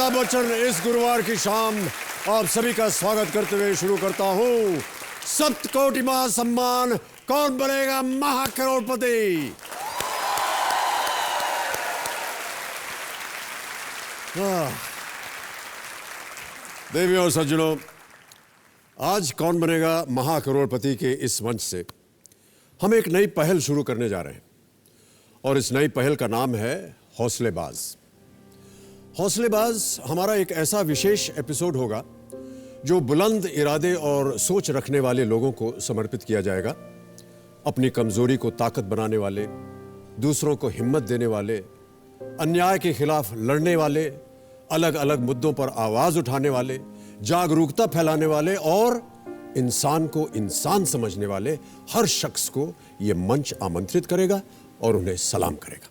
अमिताभ बच्चन इस गुरुवार की शाम आप सभी का स्वागत करते हुए शुरू करता हूं सप्तकोटि महासम्मान कौन बनेगा महाकरोड़पति। देवियों और सज्जनों, आज कौन बनेगा महाकरोड़पति के इस मंच से हम एक नई पहल शुरू करने जा रहे हैं और इस नई पहल का नाम है हौसलेबाज। हौसलेबाज हमारा एक ऐसा विशेष एपिसोड होगा जो बुलंद इरादे और सोच रखने वाले लोगों को समर्पित किया जाएगा। अपनी कमजोरी को ताकत बनाने वाले, दूसरों को हिम्मत देने वाले, अन्याय के खिलाफ लड़ने वाले, अलग अलग मुद्दों पर आवाज उठाने वाले, जागरूकता फैलाने वाले और इंसान को इंसान समझने वाले हर शख्स को यह मंच आमंत्रित करेगा और उन्हें सलाम करेगा।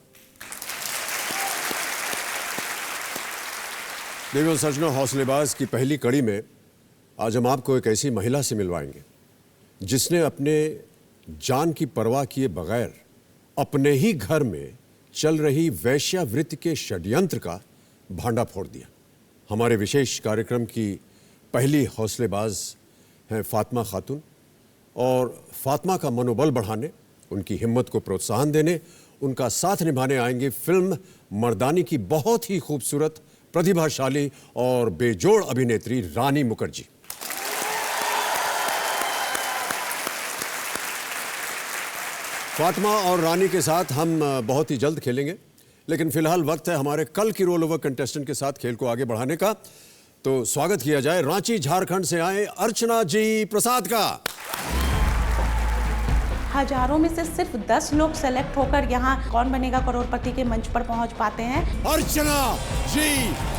देवियों सज्जनों, हौसलेबाज की पहली कड़ी में आज हम आपको एक ऐसी महिला से मिलवाएंगे जिसने अपने जान की परवाह किए बगैर अपने ही घर में चल रही वैश्यावृत्ति के षड्यंत्र का भांडा फोड़ दिया। हमारे विशेष कार्यक्रम की पहली हौसलेबाज हैं फातिमा खातून और फातिमा का मनोबल बढ़ाने, उनकी हिम्मत को प्रोत्साहन देने, उनका साथ निभाने आएंगे फिल्म मर्दानी की बहुत ही खूबसूरत, प्रतिभाशाली और बेजोड़ अभिनेत्री रानी मुखर्जी। फातिमा और रानी के साथ हम बहुत ही जल्द खेलेंगे, लेकिन फिलहाल वक्त है हमारे कल की रोल ओवर कंटेस्टेंट के साथ खेल को आगे बढ़ाने का। तो स्वागत किया जाए रांची झारखंड से आए अर्चना जी प्रसाद का। हजारों में से सिर्फ 10 लोग सेलेक्ट होकर यहाँ कौन बनेगा करोड़पति के मंच पर पहुँच पाते हैं। अर्चना जी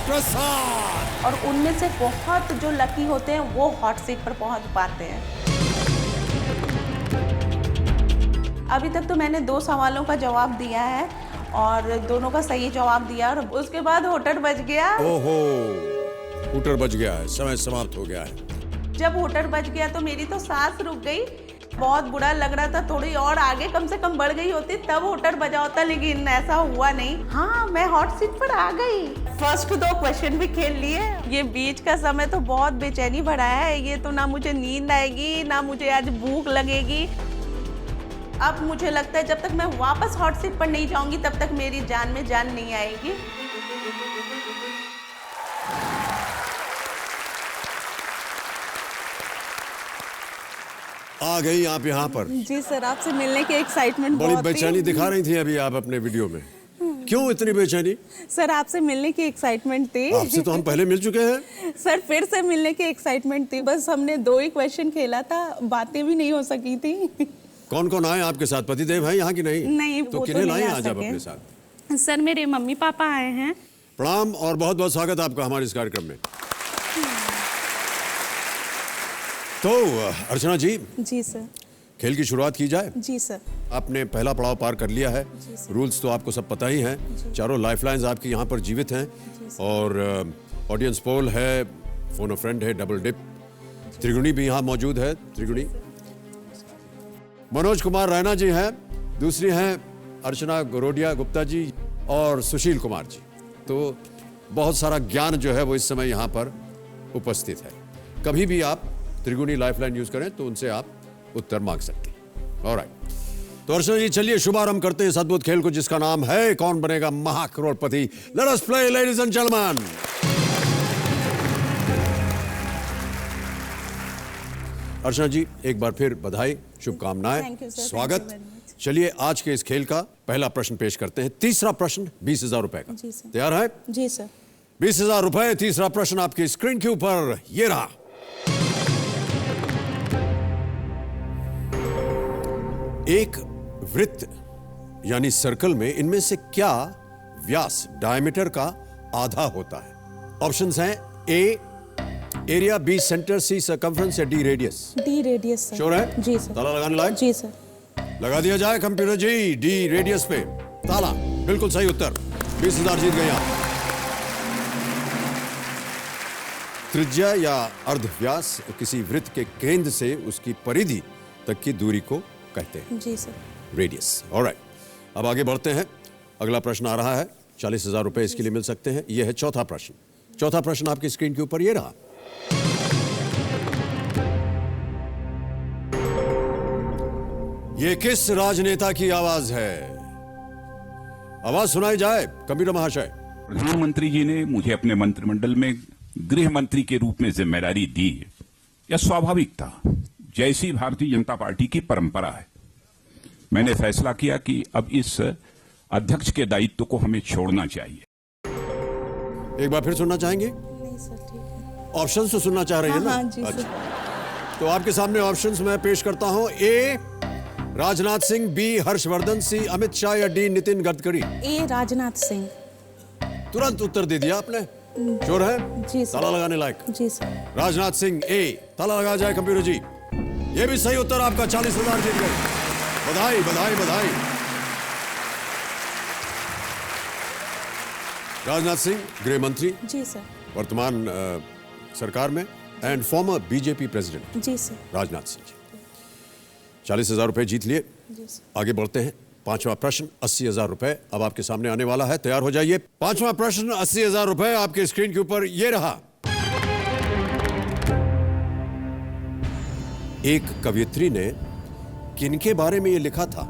प्रसाद। और उनमें से बहुत जो लकी होते हैं वो हॉट सीट पर पहुँच पाते हैं। अभी तक तो मैंने 2 सवालों का जवाब दिया है और दोनों का सही जवाब दिया और उसके बाद होटल बज गया। ओहो, होटल बज गया है, समय समाप्त हो गया है। जब होटल बज गया तो मेरी तो सांस रुक गई, बहुत बुरा लग रहा था। थोड़ी और आगे कम से कम बढ़ गई होती तब होटल बजा होता, लेकिन ऐसा हुआ नहीं। हाँ, मैं हॉट सीट पर आ गई। फर्स्ट 2 क्वेश्चन भी खेल लिए। ये बीच का समय तो बहुत बेचैनी भरा है। ये तो ना मुझे नींद आएगी ना मुझे आज भूख लगेगी। अब मुझे लगता है जब तक मैं वापस हॉट सीट पर नहीं जाऊंगी तब तक मेरी जान में जान नहीं आएगी। आ गई आप यहाँ पर। जी सर, आपसे मिलने की एक्साइटमेंट बड़ी बेचैनी दिखा रही थी अभी आप अपने वीडियो में। क्यों इतनी बेचैनी? सर, आपसे मिलने की एक्साइटमेंट थी। आपसे तो हम पहले मिल चुके हैं। सर, फिर से मिलने की एक्साइटमेंट थी। बस हमने 2 ही क्वेश्चन खेला था, बातें भी नहीं हो सकी थी। कौन कौन आए आपके साथ? पतिदेव हैं यहाँ की नहीं? नहीं, तो किन्हें लाए आज आप अपने साथ? सर, मेरे मम्मी पापा आए हैं। प्रणाम और बहुत बहुत स्वागत आपका हमारे इस कार्यक्रम में। तो अर्चना जी। जी सर। खेल की शुरुआत की जाए। जी सर। आपने पहला पड़ाव पार कर लिया है। रूल्स तो आपको सब पता ही हैं। चारों लाइफलाइंस आपकी यहाँ पर जीवित हैं और ऑडियंस पोल है, फोन अ फ्रेंड है, डबल डिप, त्रिगुणी भी यहाँ मौजूद है। त्रिगुणी मनोज कुमार रैना जी हैं, दूसरी हैं अर्चना गोरोडिया गुप्ता जी और सुशील कुमार जी। तो बहुत सारा ज्ञान जो है वो इस समय यहाँ पर उपस्थित है। कभी भी आप त्रिगुणी लाइफलाइन यूज करें तो उनसे आप उत्तर मांग सकते हैं। ऑलराइट, तो अर्चना जी चलिए शुभारंभ करते हैं इस अद्भुत खेल को जिसका नाम है Kaun Banega Mahacrorepati. Let us play ladies and gentleman. Archana ji एक बार फिर बधाई, शुभकामनाएं, स्वागत। चलिए आज के इस खेल का पहला प्रश्न पेश करते हैं। तीसरा प्रश्न 20,000 रुपए का। तैयार है? जी सर। 20,000 रुपए। तीसरा प्रश्न आपकी स्क्रीन के ऊपर ये रहा। एक वृत्त यानी सर्कल में इनमें से क्या व्यास डायमीटर का आधा होता है? ऑप्शंस हैं ए एरिया, बी सेंटर, सी सर्कमफ्रेंस या D radius. D radius sir. Sure है? जी सर। ताला लगाने लायक? जी सर। लगा दिया जाए कंप्यूटर जी। डी रेडियस पे ताला। बिल्कुल सही उत्तर। 20,000 जीत गए आप। त्रिज्या या अर्धव्यास किसी वृत्त के केंद्र से उसकी परिधि तक की दूरी को कहते हैं। जी सर। रेडियस। ऑलराइट, अब आगे बढ़ते हैं। अगला प्रश्न आ रहा है। 40,000 रुपए इसके लिए मिल सकते हैं। यह है चौथा प्रश्न। चौथा प्रश्न आपकी स्क्रीन के ऊपर ये रहा। ये किस राजनेता की आवाज है? आवाज सुनाई जाए कंप्यूटर महाशय। प्रधानमंत्री जी ने मुझे अपने मंत्रिमंडल में गृह मंत्री के रूप में जिम्मेदारी दी। यह स्वाभाविक था, जैसी भारतीय जनता पार्टी की परंपरा है। मैंने फैसला किया कि अब इस अध्यक्ष के दायित्व को हमें छोड़ना चाहिए। एक बार फिर सुनना चाहेंगे? नहीं सर, ठीक है। ऑप्शंस तो सुनना चाह रही है ना? हाँ जी सर। तो आपके सामने ऑप्शंस मैं पेश करता हूं। ए राजनाथ सिंह, बी हर्षवर्धन, सी अमित शाह या डी नितिन गडकरी। ए राजनाथ सिंह। तुरंत उत्तर दे दिया आपने। श्योर है? जी सर। ताला लगाने लायक। जी सर। राजनाथ सिंह ए। ताला लगा जाए कंप्यूटर जी। ये भी सही उत्तर आपका। 40,000 जीत गए। बधाई बधाई बधाई। राजनाथ सिंह गृह मंत्री, जी सर। वर्तमान सरकार में, and former BJP president ji sir. Rajnath Singh ji. 40,000 रुपए जीत लिए। जी सर। आगे बढ़ते हैं। पांचवा प्रश्न 80,000 रुपए अब आपके सामने आने वाला है। तैयार हो जाइए। पांचवा प्रश्न 80,000 रुपए आपके स्क्रीन के ऊपर ये रहा। एक कवियत्री ने किनके बारे में ये लिखा था?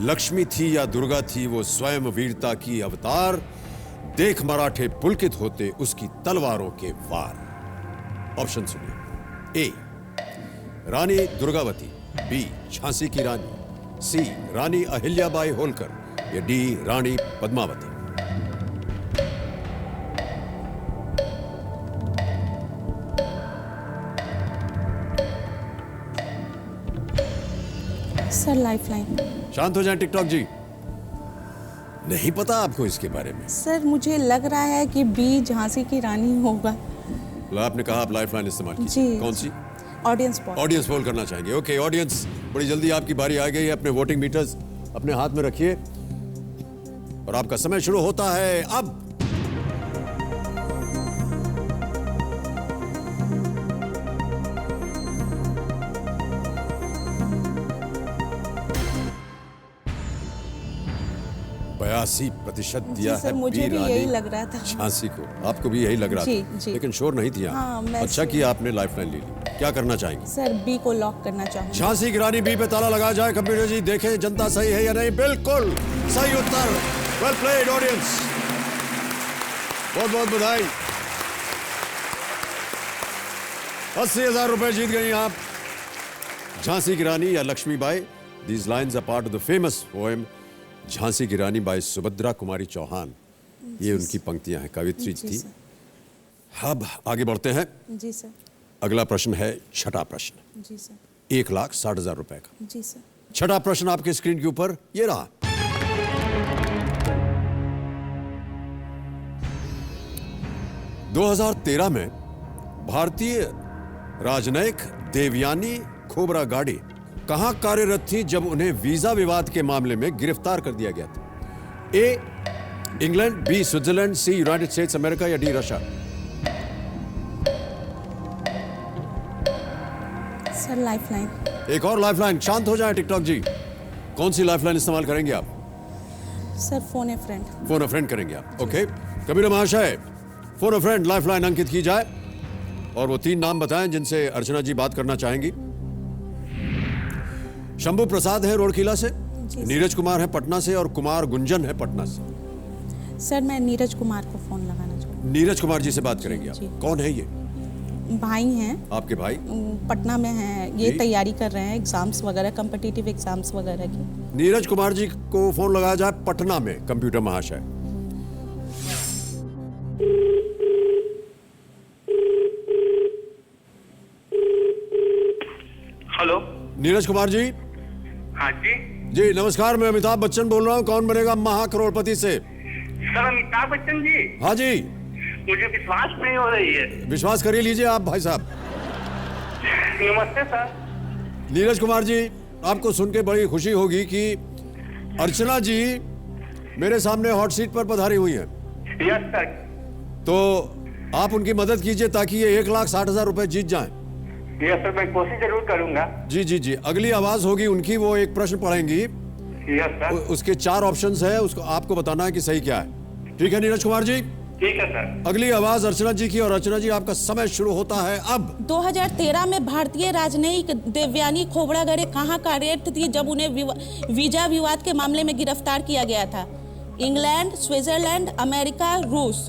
लक्ष्मी थी या दुर्गा थी वो स्वयं वीरता की अवतार, देख मराठे पुलकित होते उसकी तलवारों के वार। ऑप्शन सुनिए। ए रानी दुर्गावती, बी झांसी की रानी, सी रानी अहिल्याबाई होलकर या D Rani Padmavati. Sir lifeline. शांत हो जाए टिकटॉक जी। नहीं पता आपको इसके बारे में? सर मुझे लग रहा है कि बी झांसी की रानी होगा। आपने कहा आप लाइफलाइन इस्तेमाल की। जी। कौन सी? Audience poll. ऑडियंस पोल करना चाहेंगे। ओके ऑडियंस, बड़ी जल्दी आपकी बारी आ गई है। अपने वोटिंग मीटर्स अपने हाथ में रखिए और आपका समय शुरू होता है अब। %82 दिया सर, है मुझे बी भी रानी यही लग रहा था। झांसी को। आपको भी यही लग रहा जी, था जी। लेकिन श्योर नहीं थी आप। हाँ, मैं अच्छा किया आपने लाइफलाइन ले ली। क्या करना चाहेंगे? सर बी को लॉक करना चाहूंगी। झांसी की रानी बी पे ताला लगा जाए कंप्यूटर जी। देखें जनता सही है या नहीं। बिल्कुल सही उत्तर। वेल प्लेड ऑडियंस, बहुत बहुत बधाई। 80,000 रुपए जीत गई आप। झांसी की रानी या Lakshmibai. These lines are part of the famous poem Jhansi की रानी बाय सुभद्रा कुमारी चौहान। ये उनकी पंक्तियां हैं, कवित्री जी थी। सर। अब आगे बढ़ते हैं। जी सर। अगला प्रश्न है छठा प्रश्न, जी सर। 1,60,000 रुपए का। जी सर। छठा प्रश्न आपके स्क्रीन के ऊपर ये रहा। – 2013 में भारतीय राजनयिक देवयानी खोब्रागाडे कहां कार्यरत थी जब उन्हें वीजा विवाद के मामले में गिरफ्तार कर दिया गया था? A England, B Switzerland, C United States America या डी रशिया। Sir lifeline. एक और लाइफलाइन। शांत हो जाए टिकटॉक जी। कौन सी लाइफलाइन इस्तेमाल करेंगे आप? सर फोन ए फ्रेंड। फोन अ फ्रेंड करेंगे आप। ओके कबीर महाशय, फोन अ फ्रेंड लाइफलाइन अंकित की जाए और वो 3 नाम बताएं जिनसे अर्चना जी बात करना चाहेंगी। शंभू प्रसाद है रोड़किला से, नीरज कुमार है पटना से और कुमार गुंजन है पटना से। सर मैं नीरज कुमार को फोन लगाना चाहूँगी। नीरज कुमार जी से बात करेंगे आप। जी। कौन है ये? भाई हैं, आपके भाई? पटना में हैं। ये जी। तैयारी कर रहे हैं एग्जाम्स वगैरह, कॉम्पिटिटिव एग्जाम्स वगैरह की। नीरज कुमार जी को फोन लगाया जाए पटना में कंप्यूटर महाशय। हेलो। नीरज कुमार जी। हाँ जी। जी नमस्कार, मैं अमिताभ बच्चन बोल रहा हूँ कौन बनेगा महाकरोड़पति से। सर अमिताभ बच्चन जी, हाँ जी। मुझे विश्वास नहीं हो रही है। विश्वास करिए लीजिए आप भाई साहब। नमस्ते सर। नीरज कुमार जी, आपको सुन के बड़ी खुशी होगी कि अर्चना जी मेरे सामने हॉट सीट पर पधारी हुई हैं। Yes sir. तो आप उनकी मदद कीजिए ताकि ये 1,60,000 रुपए जीत जाएं। यस सर, मैं कोशिश जरूर करूंगा। जी जी जी। अगली आवाज होगी उनकी, वो एक प्रश्न पढ़ेंगी। Yes sir. उसके 4 ऑप्शंस है, उसको आपको बताना है कि सही क्या है। ठीक है नीरज कुमार जी? ठीक है सर। अगली आवाज अर्चना जी की, और अर्चना जी आपका समय शुरू होता है अब। 2013 में भारतीय राजनयिक देवयानी खोबरागड़े कहाँ कार्यरत थी जब उन्हें वीजा विवाद के मामले में गिरफ्तार किया गया था? इंग्लैंड, स्विट्जरलैंड, अमेरिका, रूस।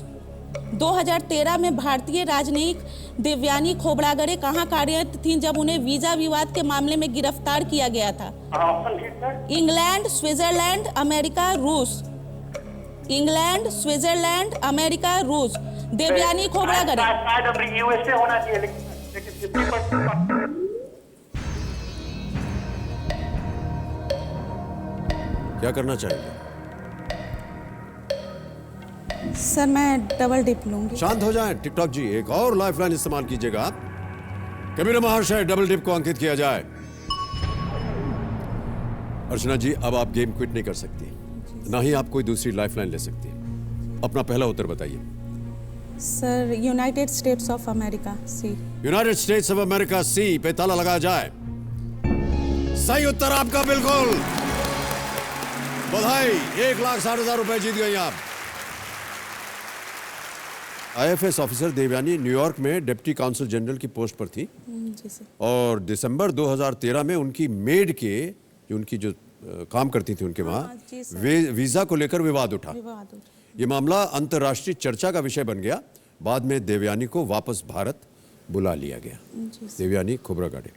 2013 में भारतीय राजनयिक देवयानी खोबरागड़े कहाँ कार्यरत थी जब उन्हें वीजा विवाद के मामले में गिरफ्तार किया गया था? ऑप्शन ठीक सर। इंग्लैंड, स्विट्जरलैंड, अमेरिका, रूस। इंग्लैंड, स्विट्जरलैंड, अमेरिका, रूस। देवयानी खोबरागड़े। शायद अब यूएसए होना चाहिए, लेकिन 50% क्या करना चाहेंगे? सर मैं डबल डिप लूंगी। शांत हो जाएं। टिकटॉक जी, एक और लाइफलाइन इस्तेमाल कीजिएगा आप। कबीर महाशय, डबल डिप को अंकित किया जाए। अर्चना जी, अब आप गेम क्विट नहीं कर सकती, ना ही आप कोई दूसरी लाइफलाइन ले सकती। अपना पहला उत्तर बताइए। Sir United States of America, C. United States of America, C पे ताला लगाया जाए। सही उत्तर आपका, बिल्कुल। बधाई, 1,60,000 रुपए जीत गई आप। आईएफएस ऑफिसर देवयानी न्यूयॉर्क में डिप्टी काउंसिल जनरल की पोस्ट पर थी, जी सर। और दिसंबर 2013 में उनकी मेड के जो उनकी जो काम करती थी उनके वहाँ जी सर। वीजा को लेकर विवाद उठा। विवाद उठा। ये मामला अंतर्राष्ट्रीय चर्चा का विषय बन गया। बाद में देवयानी को वापस भारत बुला लिया गया। जी सर। देवयानी खोबरागड़े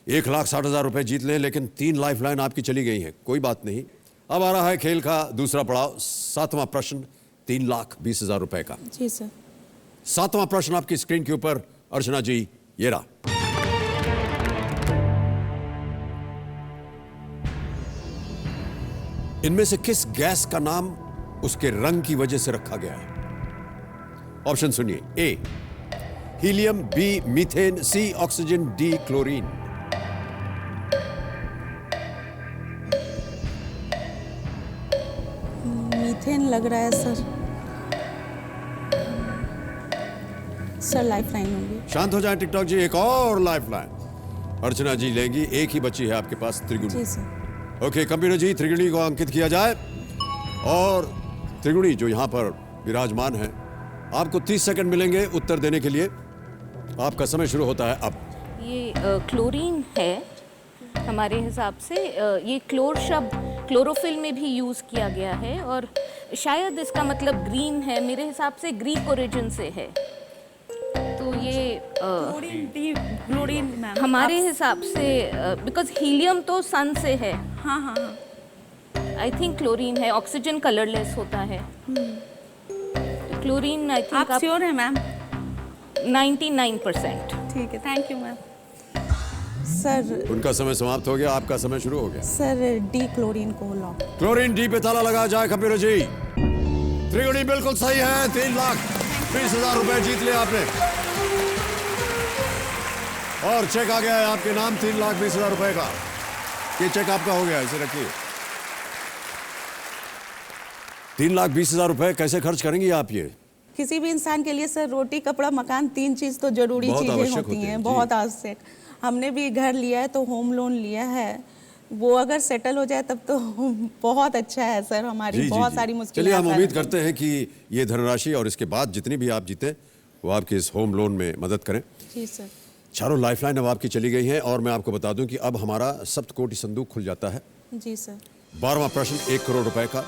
1,60,000 रुपए जीत लें, लेकिन 3 लाइफलाइन आपकी चली गई हैं। कोई बात नहीं, अब आ रहा है खेल का दूसरा पड़ाव, 7वां प्रश्न, 3,20,000 रुपए का। जी सर। 7वां प्रश्न आपकी स्क्रीन के ऊपर। अर्चना जी, ये रहा। इनमें से किस गैस का नाम उसके रंग की वजह से रखा गया है? ऑप्शन सुनिए। ए हीलियम, बी मीथेन, सी ऑक्सीजन, डी क्लोरीन। मीथेन लग रहा है सर। सर लाइफलाइन लूंगी। शांत हो जाए टिकटॉक जी, एक और लाइफलाइन अर्चना जी लेंगी। एक ही बची है आपके पास, त्रिगुणी। जी सर। ओके कंप्यूटर जी, त्रिगुणी को अंकित किया जाए। और त्रिगुणी जो यहां पर विराजमान है, आपको 30 सेकंड मिलेंगे उत्तर देने के लिए। आपका समय शुरू होता है अब। ये क्लोरीन है हमारे हिसाब से। ये क्लोर शब्द क्लोरोफिल में भी यूज़ किया गया है, और शायद इसका मतलब ग्रीन है। मेरे हिसाब से ग्रीक ओरिजिन से है, तो ये क्लोरीन मैम। हमारे हिसाब से बिकॉज हीलियम तो सन से है। हाँ हाँ हाँ। आई थिंक क्लोरीन है। ऑक्सीजन कलरलेस होता है, तो क्लोरीन आई थिंक। आप श्योर है मैम? 99%। ठीक है, थैंक यू मैम। सर उनका समय समाप्त हो गया, आपका समय शुरू हो गया। सर डी क्लोरीन को लॉक। क्लोरीन डी पे ताला लगाया जाए कंप्यूटर जी। त्रिगुणी बिल्कुल सही है। 3,20,000 रुपए जीत लिया आपने, और चेक आ गया है आपके नाम 3,20,000 रुपए का। ये चेक आपका हो गया, इसे रखिए। 3,20,000 रुपए कैसे खर्च करेंगे आप? ये किसी भी इंसान के लिए सर रोटी, कपड़ा, मकान, 3 चीज तो जरूरी बहुत चीजें आवश्यक होती होती हैं, हैं, जी। बहुत आवश्यक। हमने भी घर लिया है तो होम लोन लिया है, वो अगर सेटल हो जाए तब तो बहुत अच्छा है सर। हमारी बहुत सारी मुश्किलें। चलिए, हम उम्मीद करते हैं कि ये धनराशि और इसके बाद जितनी भी आप जीते वो आपके इस होम लोन में मदद करें। जी सर। चारों लाइफलाइन अब आपकी चली गई हैं, और मैं आपको बता दूं कि अब हमारा सप्तकोटि संदूक खुल जाता है। जी सर। 12वां प्रश्न 1 करोड़ रुपए का,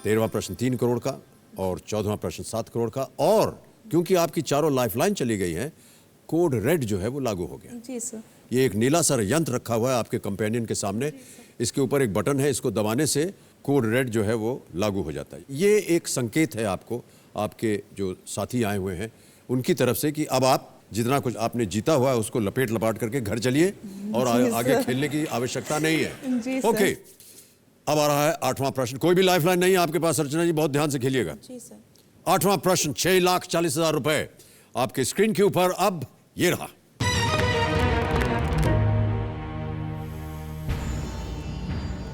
13वां प्रश्न 3 करोड़ का, और 14वां प्रश्न 7 करोड़ का। और क्योंकि आपकी चारों लाइफलाइन चली गई हैं, कोड रेड जो है वो लागू हो गया। जी सर। ये एक नीला सा यंत्र रखा हुआ है आपके कंपेनियन के सामने। इसके ऊपर एक बटन है, इसको दबाने से कोड रेड जो है वो लागू हो जाता है। ये एक संकेत है आपको, आपके जो साथी आए हुए हैं उनकी तरफ से, कि अब आप जितना कुछ आपने जीता हुआ है उसको लपेट लपाट करके घर चलिए, और आगे खेलने की आवश्यकता नहीं है। जी सर। ओके, अब आ रहा है 8वां प्रश्न। कोई भी लाइफलाइन नहीं है आपके पास अर्चना जी, बहुत ध्यान से खेलिएगा। जी सर। 8वां प्रश्न 6,40,000 रुपए आपके स्क्रीन के ऊपर। अब ये रहा।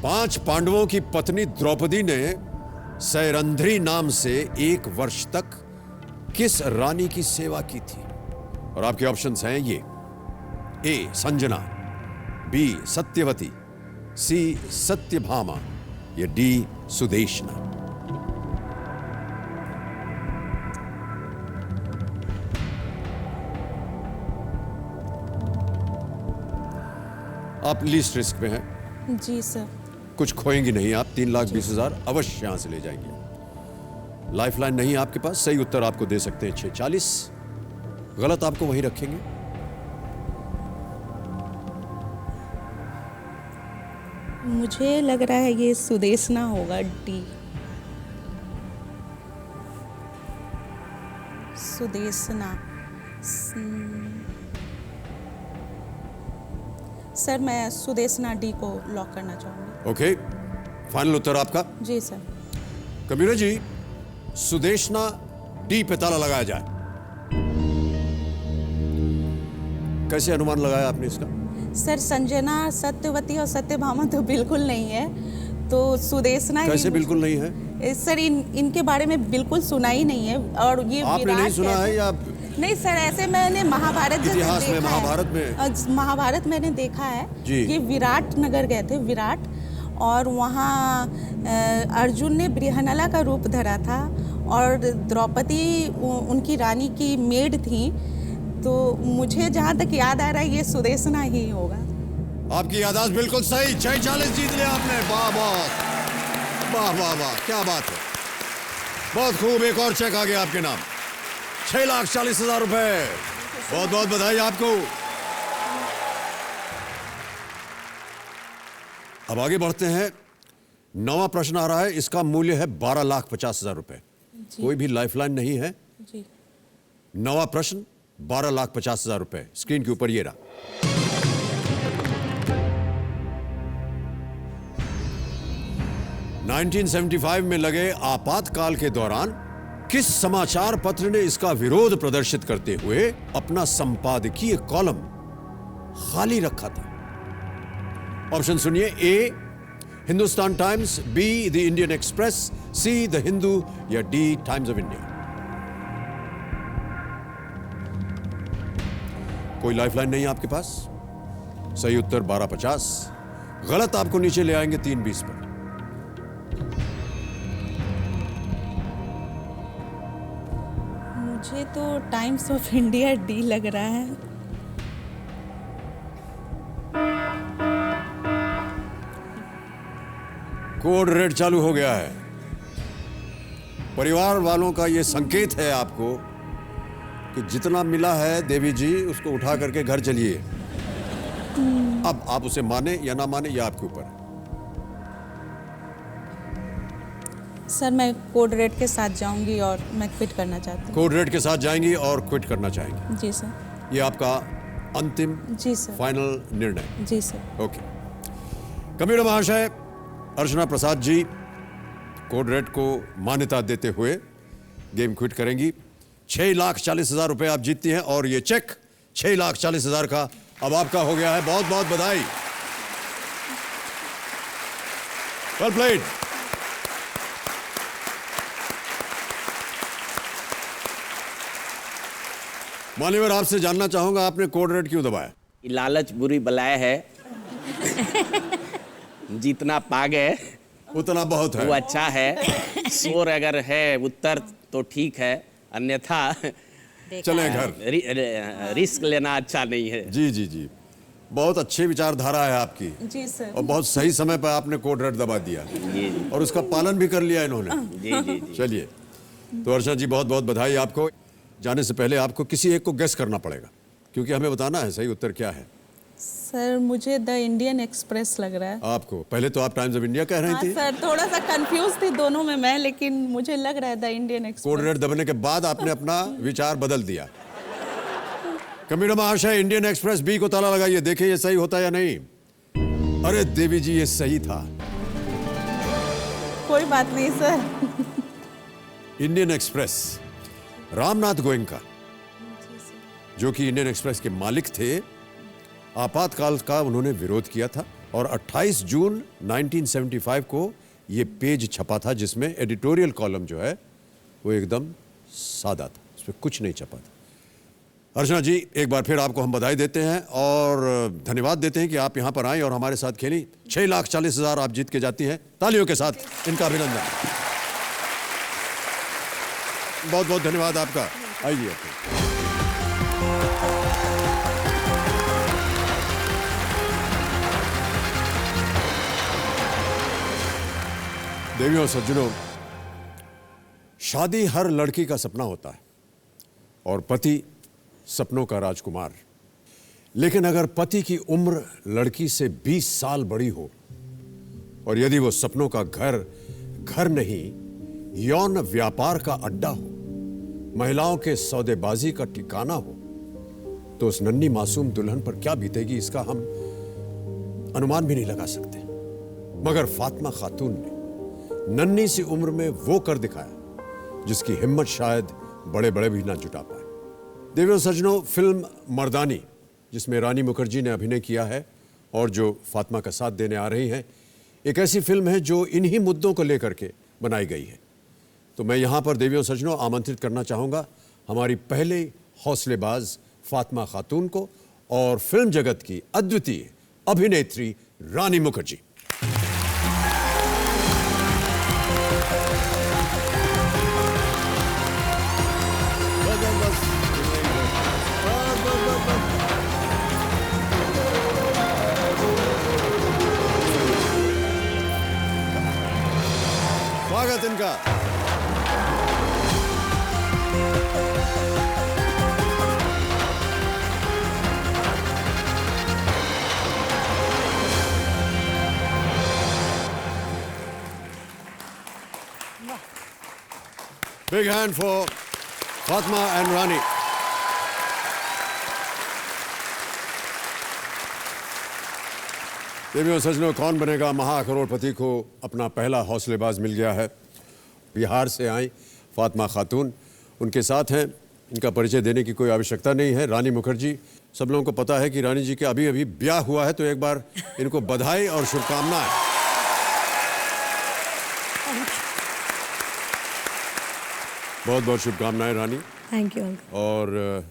पांच पांडवों की पत्नी द्रौपदी ने सैरंध्री नाम से 1 वर्ष तक किस रानी की सेवा की थी? और आपके ऑप्शंस हैं ये। ए संजना, बी सत्यवती, सी सत्यभामा, या डी सुदेशना। आप लीस्ट रिस्क में हैं, जी सर। कुछ खोएंगी नहीं आप। 3,20,000 अवश्य यहां से ले जाएंगे। लाइफलाइन नहीं है आपके पास, सही उत्तर आपको दे सकते हैं 640, गलत आपको वहीं रखेंगे। मुझे लग रहा है ये सुदेशना होगा, डी। सुदेशना। सर मैं सुदेशना डी को लॉक करना चाहूंगी। ओके, फाइनल उत्तर आपका? जी सर। कबीरा जी, सुदेशना डी पे ताला लगाया जाए। कैसे अनुमान लगाया आपने इसका? सर संजना, सत्यवती और सत्यभामा तो बिल्कुल नहीं है, तो सुदेशना ही। कैसे बिल्कुल नहीं है? सर इनके बारे में बिल्कुल सुना ही नहीं है। और ये आपने नहीं सुना है या? नहीं सर, ऐसे मैंने महाभारत इतिहास में, महाभारत मैंने देखा है जी। ये विराट नगर गए थे, विराट, और वहाँ अर्जुन ने बृहनला का रूप धरा था और द्रौपदी उनकी रानी की मेड थी। तो मुझे जहाँ तक याद आ रहा है ये सुदेशना ही होगा। आपकी याददाश्त बिल्कुल सही। 640 जीत लिया आपने। वाह वाह वाह वाह वाह, क्या बात है, बहुत खूब। एक और चेक आ गया आपके नाम, 6,40,000 रुपए। बहुत बहुत बधाई आपको। अब आगे बढ़ते हैं। 9वां प्रश्न आ रहा है, इसका मूल्य है 12,50,000 रुपए। कोई भी लाइफलाइन नहीं है जी। 9वां प्रश्न 12,50,000 रुपए स्क्रीन के ऊपर ये रहा। (1975) में लगे आपातकाल के दौरान किस समाचार पत्र ने इसका विरोध प्रदर्शित करते हुए अपना संपादकीय कॉलम खाली रखा था? ऑप्शन सुनिए। A Hindustan Times, B the Indian Express, C the Hindu या डी टाइम्स ऑफ इंडिया। कोई लाइफलाइन नहीं है आपके पास। सही उत्तर 12,50, गलत आपको नीचे ले आएंगे 3,20 पर। मुझे तो टाइम्स ऑफ इंडिया डी लग रहा है। कोड रेड चालू हो गया है। परिवार वालों का यह संकेत है आपको कि जितना मिला है देवी जी उसको उठा करके घर चलिए। अब आप उसे माने या ना माने यह आपके ऊपर है। सर मैं कोड रेड के साथ जाऊंगी और मैं क्विट करना चाहती हूँ। कोड रेड के साथ जाएंगी और क्विट करना चाहेंगी? जी सर। यह आपका अंतिम जी सर। फाइनल निर्णय? जी सर। ओके। कबीरा महाशय, अर्चना प्रसाद जी कोड रेड को मान्यता देते हुए गेम क्विट करेंगी। 6,40,000 रुपए आप जीतती हैं और ये चेक 6,40,000 का अब आपका हो गया है। बहुत बहुत बधाई। Well played. मान्यवर, आपसे जानना चाहूंगा आपने कोड रेड क्यों दबाया? लालच बुरी बलाय है। जितना पा गए उतना बहुत है। वो अच्छा है। शोर अगर है उत्तर तो ठीक है, अन्यथा चले घर। रिस्क लेना अच्छा नहीं है। जी जी जी, बहुत अच्छी विचारधारा है आपकी। जी सर। और बहुत सही समय पर आपने कोड रेड दबा दिया जी जी और उसका पालन भी कर लिया इन्होंने। जी जी जी। चलिए, तो अर्चना जी बहुत बहुत बधाई आपको। जाने से पहले आपको किसी एक को गेस करना पड़ेगा क्योंकि हमें बताना है सही उत्तर क्या है। सर मुझे द इंडियन एक्सप्रेस लग रहा है। आपको पहले तो आप टाइम्स ऑफ इंडिया कह रही हाँ थी। सर, थोड़ा सा कंफ्यूज थी दोनों में मैं, लेकिन मुझे लग रहा है the Indian code express. Red दबने के बाद आपने अपना विचार बदल दिया। कबीरा महाशय, इंडियन एक्सप्रेस बी को ताला लगाइए, देखिए ये सही होता या नहीं। अरे देवी जी, ये सही था। कोई बात नहीं sir. Indian express Ramnath Goenka, जो कि इंडियन एक्सप्रेस के मालिक थे, आपातकाल का उन्होंने विरोध किया था और 28 जून 1975 को ये पेज छपा था जिसमें एडिटोरियल कॉलम जो है वो एकदम सादा था, उसमें कुछ नहीं छपा था। अर्चना जी, एक बार फिर आपको हम बधाई देते हैं और धन्यवाद देते हैं कि आप यहाँ पर आए और हमारे साथ खेली। 6,40,000 आप जीत के जाती हैं। तालियों के साथ इनका अभिनंदन। बहुत बहुत धन्यवाद आपका। आइए आपको। देवियों और सज्जनों, शादी हर लड़की का सपना होता है और पति सपनों का राजकुमार। लेकिन अगर पति की उम्र लड़की से 20 साल बड़ी हो और यदि वो सपनों का घर नहीं यौन व्यापार का अड्डा हो, महिलाओं के सौदेबाजी का ठिकाना हो, तो उस नन्ही मासूम दुल्हन पर क्या बीतेगी इसका हम अनुमान भी नहीं लगा सकते। मगर फातिमा खातून ने नन्ही सी उम्र में वो कर दिखाया जिसकी हिम्मत शायद बड़े बड़े भी ना जुटा पाए। देवियों सज्जनों, फिल्म मर्दानी, जिसमें रानी मुखर्जी ने अभिनय किया है और जो फातिमा का साथ देने आ रही हैं, एक ऐसी फिल्म है जो इन्हीं मुद्दों को लेकर के बनाई गई है। तो मैं यहां पर देवियों सज्जनों आमंत्रित करना चाहूंगा हमारी पहले हौसलेबाज फातिमा खातून को और फिल्म जगत की अद्वितीय अभिनेत्री रानी मुखर्जी। स्वागत इनका। Big hand for Fatma and Rani. देवियों सज्जनों, कौन बनेगा महाकरोड़पति को अपना पहला हौसलेबाज मिल गया है। बिहार से आई फातिमा खातून उनके साथ हैं। इनका परिचय देने की कोई आवश्यकता नहीं है। रानी मुखर्जी, सब लोगों को पता है कि रानी जी के अभी अभी ब्याह हुआ है, तो एक बार इनको बधाई और शुभकामनाएं। बहुत बहुत शुभकामनाएं रानी। Thank you. और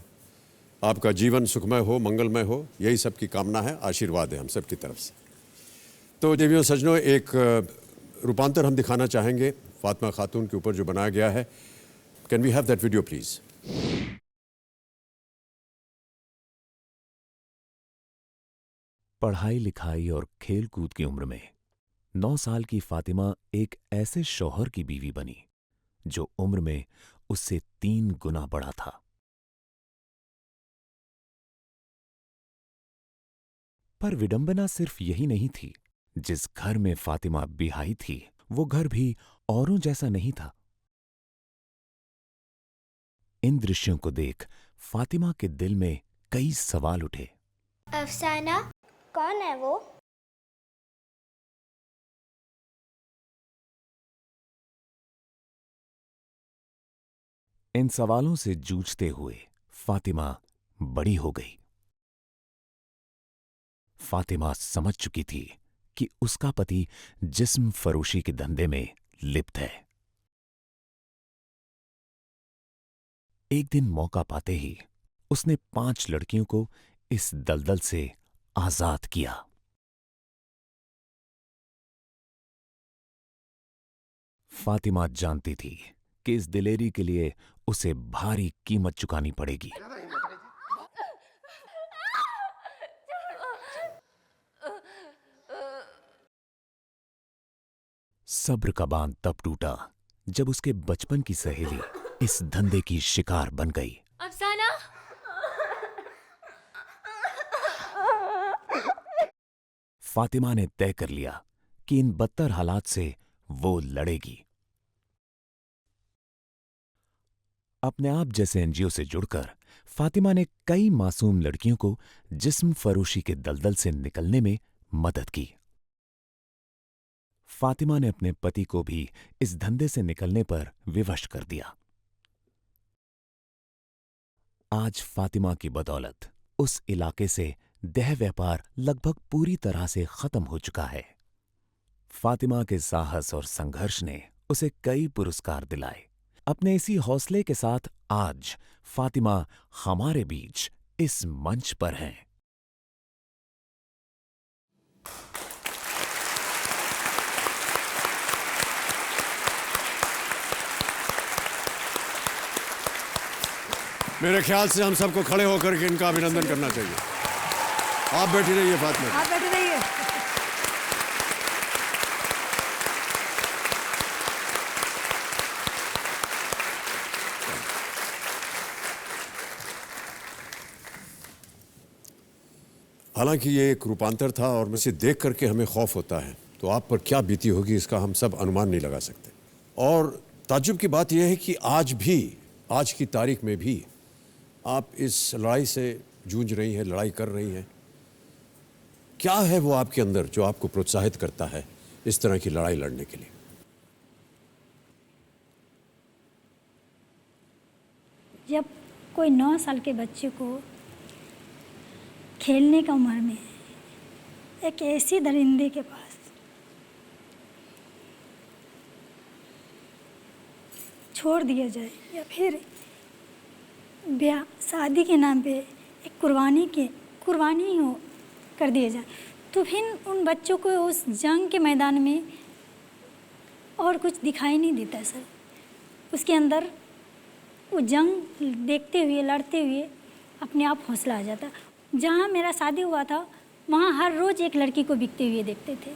आपका जीवन सुखमय हो, मंगलमय हो, यही सबकी कामना है, आशीर्वाद है हम सबकी तरफ से। तो देवियों सज्जनों, एक रूपांतर हम दिखाना चाहेंगे फातिमा खातून के ऊपर जो बनाया गया है। Can we have that video please? पढ़ाई लिखाई और खेल कूद की उम्र में 9 साल की फातिमा एक ऐसे शौहर की बीवी बनी जो उम्र में उससे 3 गुना बड़ा था। पर विडंबना सिर्फ यही नहीं थी। जिस घर में फातिमा बिहाई थी, वो घर भी औरों जैसा नहीं था। इन दृश्यों को देख फातिमा के दिल में कई सवाल उठे। अफसाना कौन है वो? इन सवालों से जूझते हुए फातिमा बड़ी हो गई। फातिमा समझ चुकी थी कि उसका पति जिस्म फरोशी के धंधे में लिप्त है। एक दिन मौका पाते ही उसने 5 लड़कियों को इस दलदल से आजाद किया। फातिमा जानती थी कि इस दिलेरी के लिए उसे भारी कीमत चुकानी पड़ेगी। सब्र का बांध तब टूटा जब उसके बचपन की सहेली इस धंधे की शिकार बन गई। अफसाना फातिमा ने तय कर लिया कि इन बदतर हालात से वो लड़ेगी। अपने आप जैसे एनजीओ से जुड़कर फातिमा ने कई मासूम लड़कियों को जिस्म फरोशी के दलदल से निकलने में मदद की। फातिमा ने अपने पति को भी इस धंधे से निकलने पर विवश कर दिया। आज फातिमा की बदौलत उस इलाके से देह व्यापार लगभग पूरी तरह से खत्म हो चुका है। फातिमा के साहस और संघर्ष ने उसे कई पुरस्कार दिलाए। अपने इसी हौसले के साथ आज फातिमा हमारे बीच इस मंच पर हैं। मेरे ख्याल से हम सबको खड़े होकर के इनका अभिनंदन करना चाहिए। आप बैठी रहिए फातिमा। आप बैठे रहिए। हालांकि ये एक रूपांतर था और इसे देख करके हमें खौफ होता है, तो आप पर क्या बीती होगी इसका हम सब अनुमान नहीं लगा सकते। और ताज्जुब की बात यह है कि आज भी, आज की तारीख में भी आप इस लड़ाई से जूझ रही हैं, लड़ाई कर रही हैं। क्या है वो आपके अंदर जो आपको प्रोत्साहित करता है इस तरह की लड़ाई लड़ने के लिए? जब कोई 9 साल के बच्चे को खेलने का उम्र में एक ऐसी दरिंदे के पास छोड़ दिया जाए या फिर ब्याह शादी के नाम पे एक कुर्बानी हो कर दिया जाए, तो फिर उन बच्चों को उस जंग के मैदान में और कुछ दिखाई नहीं देता सर। उसके अंदर वो जंग देखते हुए, लड़ते हुए अपने आप हौसला आ जाता। जहाँ मेरा शादी हुआ था वहाँ हर रोज़ एक लड़की को बिकते हुए देखते थे।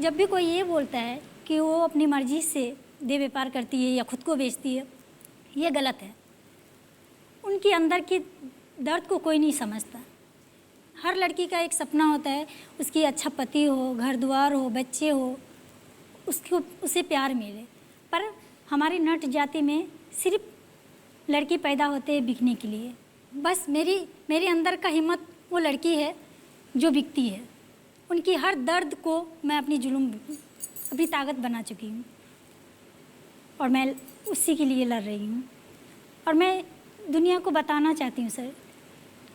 जब भी कोई ये बोलता है कि वो अपनी मर्जी से देह व्यापार करती है या खुद को बेचती है, ये गलत है। उनके अंदर की दर्द को कोई नहीं समझता। हर लड़की का एक सपना होता है उसकी अच्छा पति हो, घर द्वार हो, बच्चे हो, उसको उसे प्यार मिले। पर हमारी नट जाति में सिर्फ लड़की पैदा होते हैं बिकने के लिए। बस मेरे अंदर का हिम्मत वो लड़की है जो बिकती है। उनकी हर दर्द को मैं अपनी ताकत बना चुकी हूँ और मैं उसी के लिए लड़ रही हूँ। और मैं दुनिया को बताना चाहती हूँ सर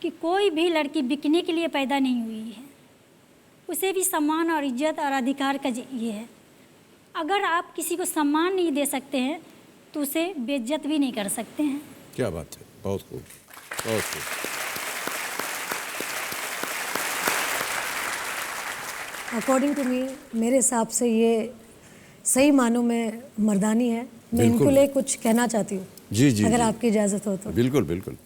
कि कोई भी लड़की बिकने के लिए पैदा नहीं हुई है। उसे भी सम्मान और इज्जत और अधिकार का ये है। अगर आप किसी को सम्मान नहीं दे सकते हैं तो उसे बेइज्जत भी नहीं कर सकते हैं। क्या बात है, बहुत खूब, बहुत खूब। अकॉर्डिंग टू मी, मेरे हिसाब से ये सही मानों में मर्दानी है। मैं इनको लिए कुछ कहना चाहती हूँ। जी जी, अगर जी। आपकी इजाज़त हो तो। बिल्कुल बिल्कुल।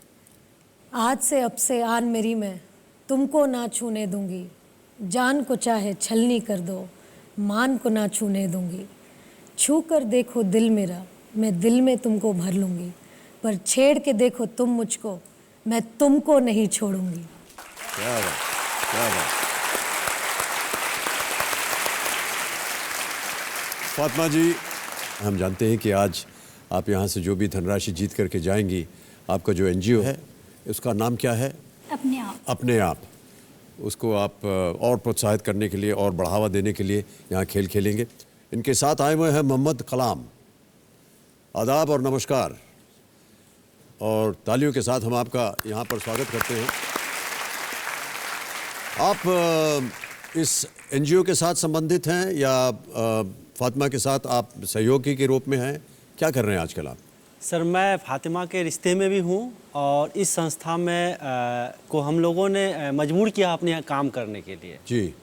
आज से अब से आन मेरी मैं तुमको ना छूने दूंगी, जान को चाहे छलनी कर दो, मान को ना छूने दूंगी। छू कर देखो दिल मेरा, मैं दिल में तुमको भर लूंगी, पर छेड़ के देखो तुम मुझको, मैं तुमको नहीं छोड़ूंगी। क्या बात, क्या बात। फातिमा जी, हम जानते हैं कि आज आप यहाँ से जो भी धनराशि जीत करके जाएंगी, आपका जो एनजीओ है उसका नाम क्या है? अपने आप। अपने आप। उसको आप और प्रोत्साहित करने के लिए और बढ़ावा देने के लिए यहाँ खेल खेलेंगे। इनके साथ आए हुए हैं मोहम्मद कलाम। आदाब और नमस्कार, और तालियों के साथ हम आपका यहाँ पर स्वागत करते हैं। आप इस एनजीओ के साथ संबंधित हैं या फातिमा के साथ आप सहयोगी के रूप में हैं? क्या कर रहे हैं आजकल आप? सर, मैं फातिमा के रिश्ते में भी हूँ और इस संस्था में को हम लोगों ने मजबूर किया अपने यहाँ काम करने के लिए। जी।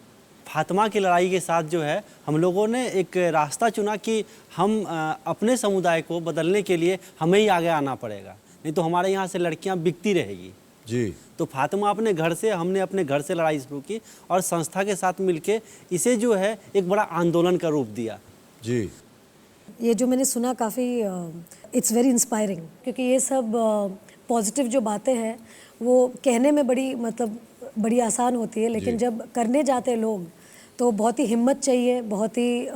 फातिमा की लड़ाई के साथ जो है हम लोगों ने एक रास्ता चुना कि हम अपने समुदाय को बदलने के लिए हमें ही आगे आना पड़ेगा, नहीं तो हमारे यहाँ से लड़कियाँ बिकती रहेगी। जी। तो फातिमा हमने अपने घर से लड़ाई शुरू की और संस्था के साथ मिलके इसे जो है एक बड़ा आंदोलन का रूप दिया। जी। ये जो मैंने सुना काफ़ी इट्स वेरी इंस्पायरिंग, क्योंकि ये सब पॉजिटिव जो बातें हैं वो कहने में बड़ी आसान होती है, लेकिन जब करने जाते हैं लोग तो बहुत ही हिम्मत चाहिए, बहुत ही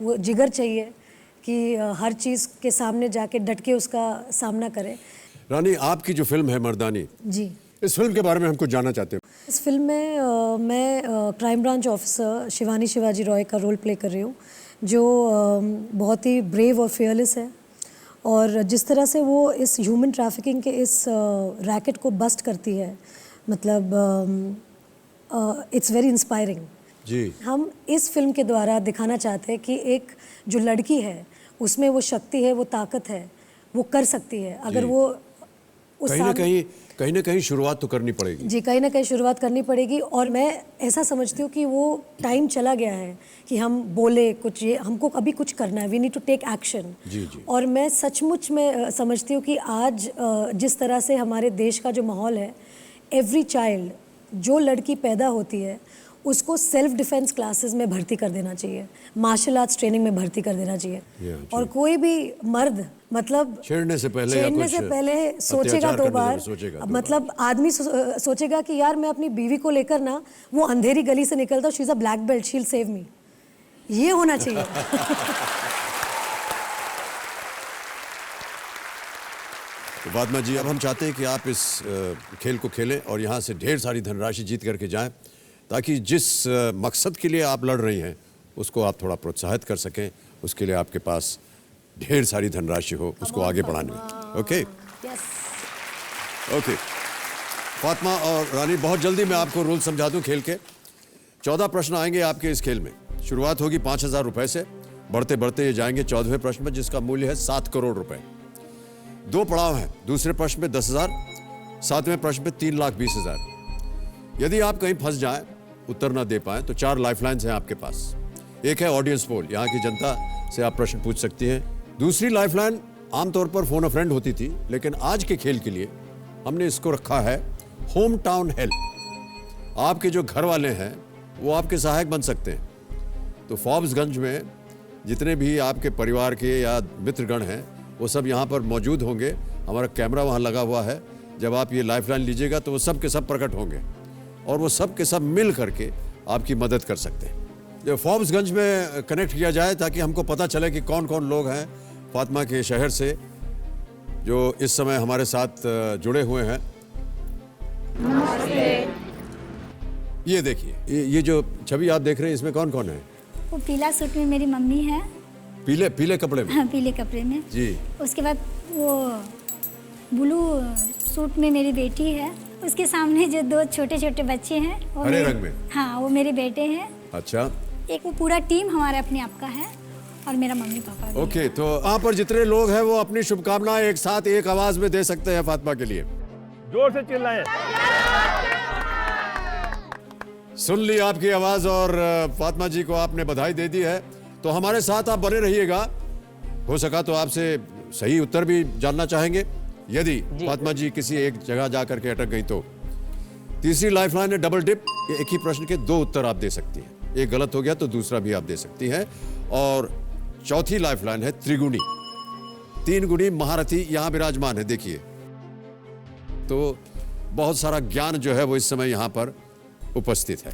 वो जिगर चाहिए कि हर चीज़ के सामने जाके डट के उसका सामना करें। रानी, आपकी जो फिल्म है मर्दानी, जी, इस फिल्म के बारे में हम कुछ जानना चाहते हैं। इस फिल्म में मैं crime branch officer Shivani Shivaji Roy का रोल प्ले कर रही हूँ, जो बहुत ही ब्रेव और फियरलेस है। और जिस तरह से वो इस ह्यूमन ट्रैफिकिंग के इस रैकेट को बस्ट करती है, मतलब इट्स वेरी इंस्पायरिंग। जी। हम इस फिल्म के द्वारा दिखाना चाहते हैं कि एक जो लड़की है उसमें वो शक्ति है, वो ताकत है, वो कर सकती है। अगर वो कहीं ना कहीं शुरुआत तो करनी पड़ेगी। जी, कहीं ना कहीं शुरुआत करनी पड़ेगी। और मैं ऐसा समझती हूँ कि वो टाइम चला गया है कि हम बोले कुछ, ये हमको अभी कुछ करना है, we need to take action. जी जी। और मैं सचमुच में समझती हूँ कि आज जिस तरह से हमारे देश का जो माहौल है, एवरी चाइल्ड, जो लड़की पैदा होती है उसको सेल्फ डिफेंस क्लासेस में भर्ती कर देना चाहिए, मार्शल आर्ट्स ट्रेनिंग में भर्ती कर देना चाहिए। और कोई भी मर्द मतलब छेड़ने से पहले सोचेगा दो बार, मतलब आदमी सोचेगा कि यार मैं अपनी बीवी को लेकर ना वो अंधेरी गली से निकलता, she is a black belt, she will save me, ये होना चाहिए। तो फातिमा जी, अब हम चाहते हैं कि आप इस खेल को खेलें और यहाँ से ढेर सारी धनराशि जीत करके जाएं, ताकि जिस मकसद के लिए आप लड़ रही हैं उसको आप थोड़ा प्रोत्साहित कर सकें। उसके लिए आपके पास ढेर सारी धनराशि हो उसको आगे बढ़ाने में। ओके ओके फातिमा और रानी, बहुत जल्दी मैं आपको रूल समझा दूं खेल के। 14 प्रश्न आएंगे आपके इस खेल में। शुरुआत होगी 5,000 रुपए से, बढ़ते बढ़ते ये जाएंगे 14वें प्रश्न में, जिसका मूल्य है 7 करोड़ रुपए। 2 पड़ाव हैं। दूसरे प्रश्न में 10,000, 7वें प्रश्न में 3,20,000। यदि आप कहीं फंस जाएं, उत्तर ना दे पाएं, तो 4 लाइफलाइंस हैं आपके पास। एक है ऑडियंस पोल, यहाँ की जनता से आप प्रश्न पूछ सकती हैं। दूसरी लाइफलाइन आमतौर पर फोन अ फ्रेंड होती थी, लेकिन आज के खेल के लिए हमने इसको रखा है होम टाउन हेल्प। आपके जो घर वाले हैं वो आपके सहायक बन सकते हैं। तो फॉर्ब्सगंज में जितने भी आपके परिवार के या मित्रगण हैं वो सब यहाँ पर मौजूद होंगे। हमारा कैमरा वहाँ लगा हुआ है। जब आप ये लाइफलाइन लीजिएगा तो वो सब के सब प्रकट होंगे और वो सब के सब मिल करके आपकी मदद कर सकते हैं। जो फॉर्ब्सगंज में कनेक्ट किया जाए ताकि हमको पता चले कि कौन कौन लोग हैं फातिमा के शहर से जो इस समय हमारे साथ जुड़े हुए हैं। ये देखिए, ये जो छवि आप देख रहे हैं इसमें कौन कौन है? वो पीला सूट में मेरी मम्मी है। पीले कपड़े में? हाँ, पीले कपड़े में जी। उसके बाद वो ब्लू सूट में मेरी बेटी है। उसके सामने जो 2 छोटे छोटे बच्चे हैं वो हरे रंग में? हाँ, वो मेरे बेटे हैं। अच्छा। एक वो पूरा टीम हमारा अपने आप का है और मेरा मम्मी पापा भी। ओके, तो यहाँ पर जितने लोग हैं वो अपनी शुभकामनाएं एक साथ एक आवाज में दे सकते हैं फातिमा के लिए। जोर से चिल्लाएं। सुन ली आपकी आवाज और फातिमा जी को आपने बधाई दे दी है। तो हमारे साथ आप बने रहिएगा। हो सका तो आपसे सही उत्तर भी जानना चाहेंगे यदि फातिमा जी किसी एक जगह जाकर के अटक गई तो। तीसरी लाइफलाइन है डबल डिप। एक ही प्रश्न के 2 उत्तर आप दे सकती हैं। एक गलत हो गया तो दूसरा भी आप दे सकती हैं। और चौथी लाइफलाइन है त्रिगुणी। 3 गुणी महारथी यहां विराजमान है, देखिए। तो बहुत सारा ज्ञान जो है वो इस समय यहां पर उपस्थित है।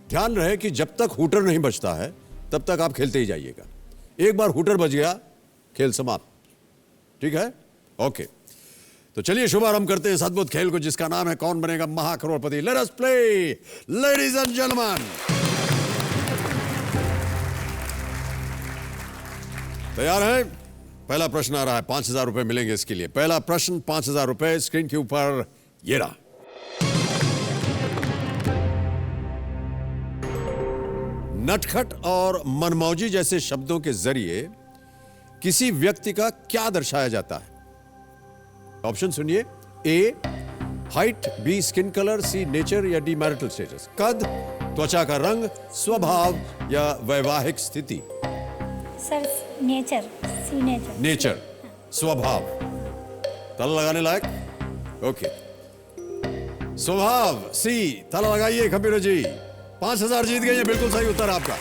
ध्यान रहे कि जब तक हूटर नहीं बजता है तब तक आप खेलते ही जाइएगा। एक बार हूटर बज गया, खेल समाप्त। ठीक है? ओके, तो चलिए शुभारंभ करते हैं इस अद्भुत खेल को जिसका नाम है Kaun Banega Mahacrorepati. Let us play, ladies and gentleman. तैयार हैं? पहला प्रश्न आ रहा है। 5,000 रुपए मिलेंगे इसके लिए। पहला प्रश्न 5,000 रुपए स्क्रीन के ऊपर ये रहा। नटखट और मनमौजी जैसे शब्दों के जरिए किसी व्यक्ति का क्या दर्शाया जाता है? ऑप्शन सुनिए। A height, B skin colour, C nature या डी मैरिटल स्टेटस। कद, त्वचा का रंग, स्वभाव या वैवाहिक स्थिति। Sir nature, C nature. Nature, स्वभाव। ताला लगाने लायक? ओके, स्वभाव सी। ताला लगाइए खबीर जी। 5,000 जीत गए। बिल्कुल सही उत्तर आपका।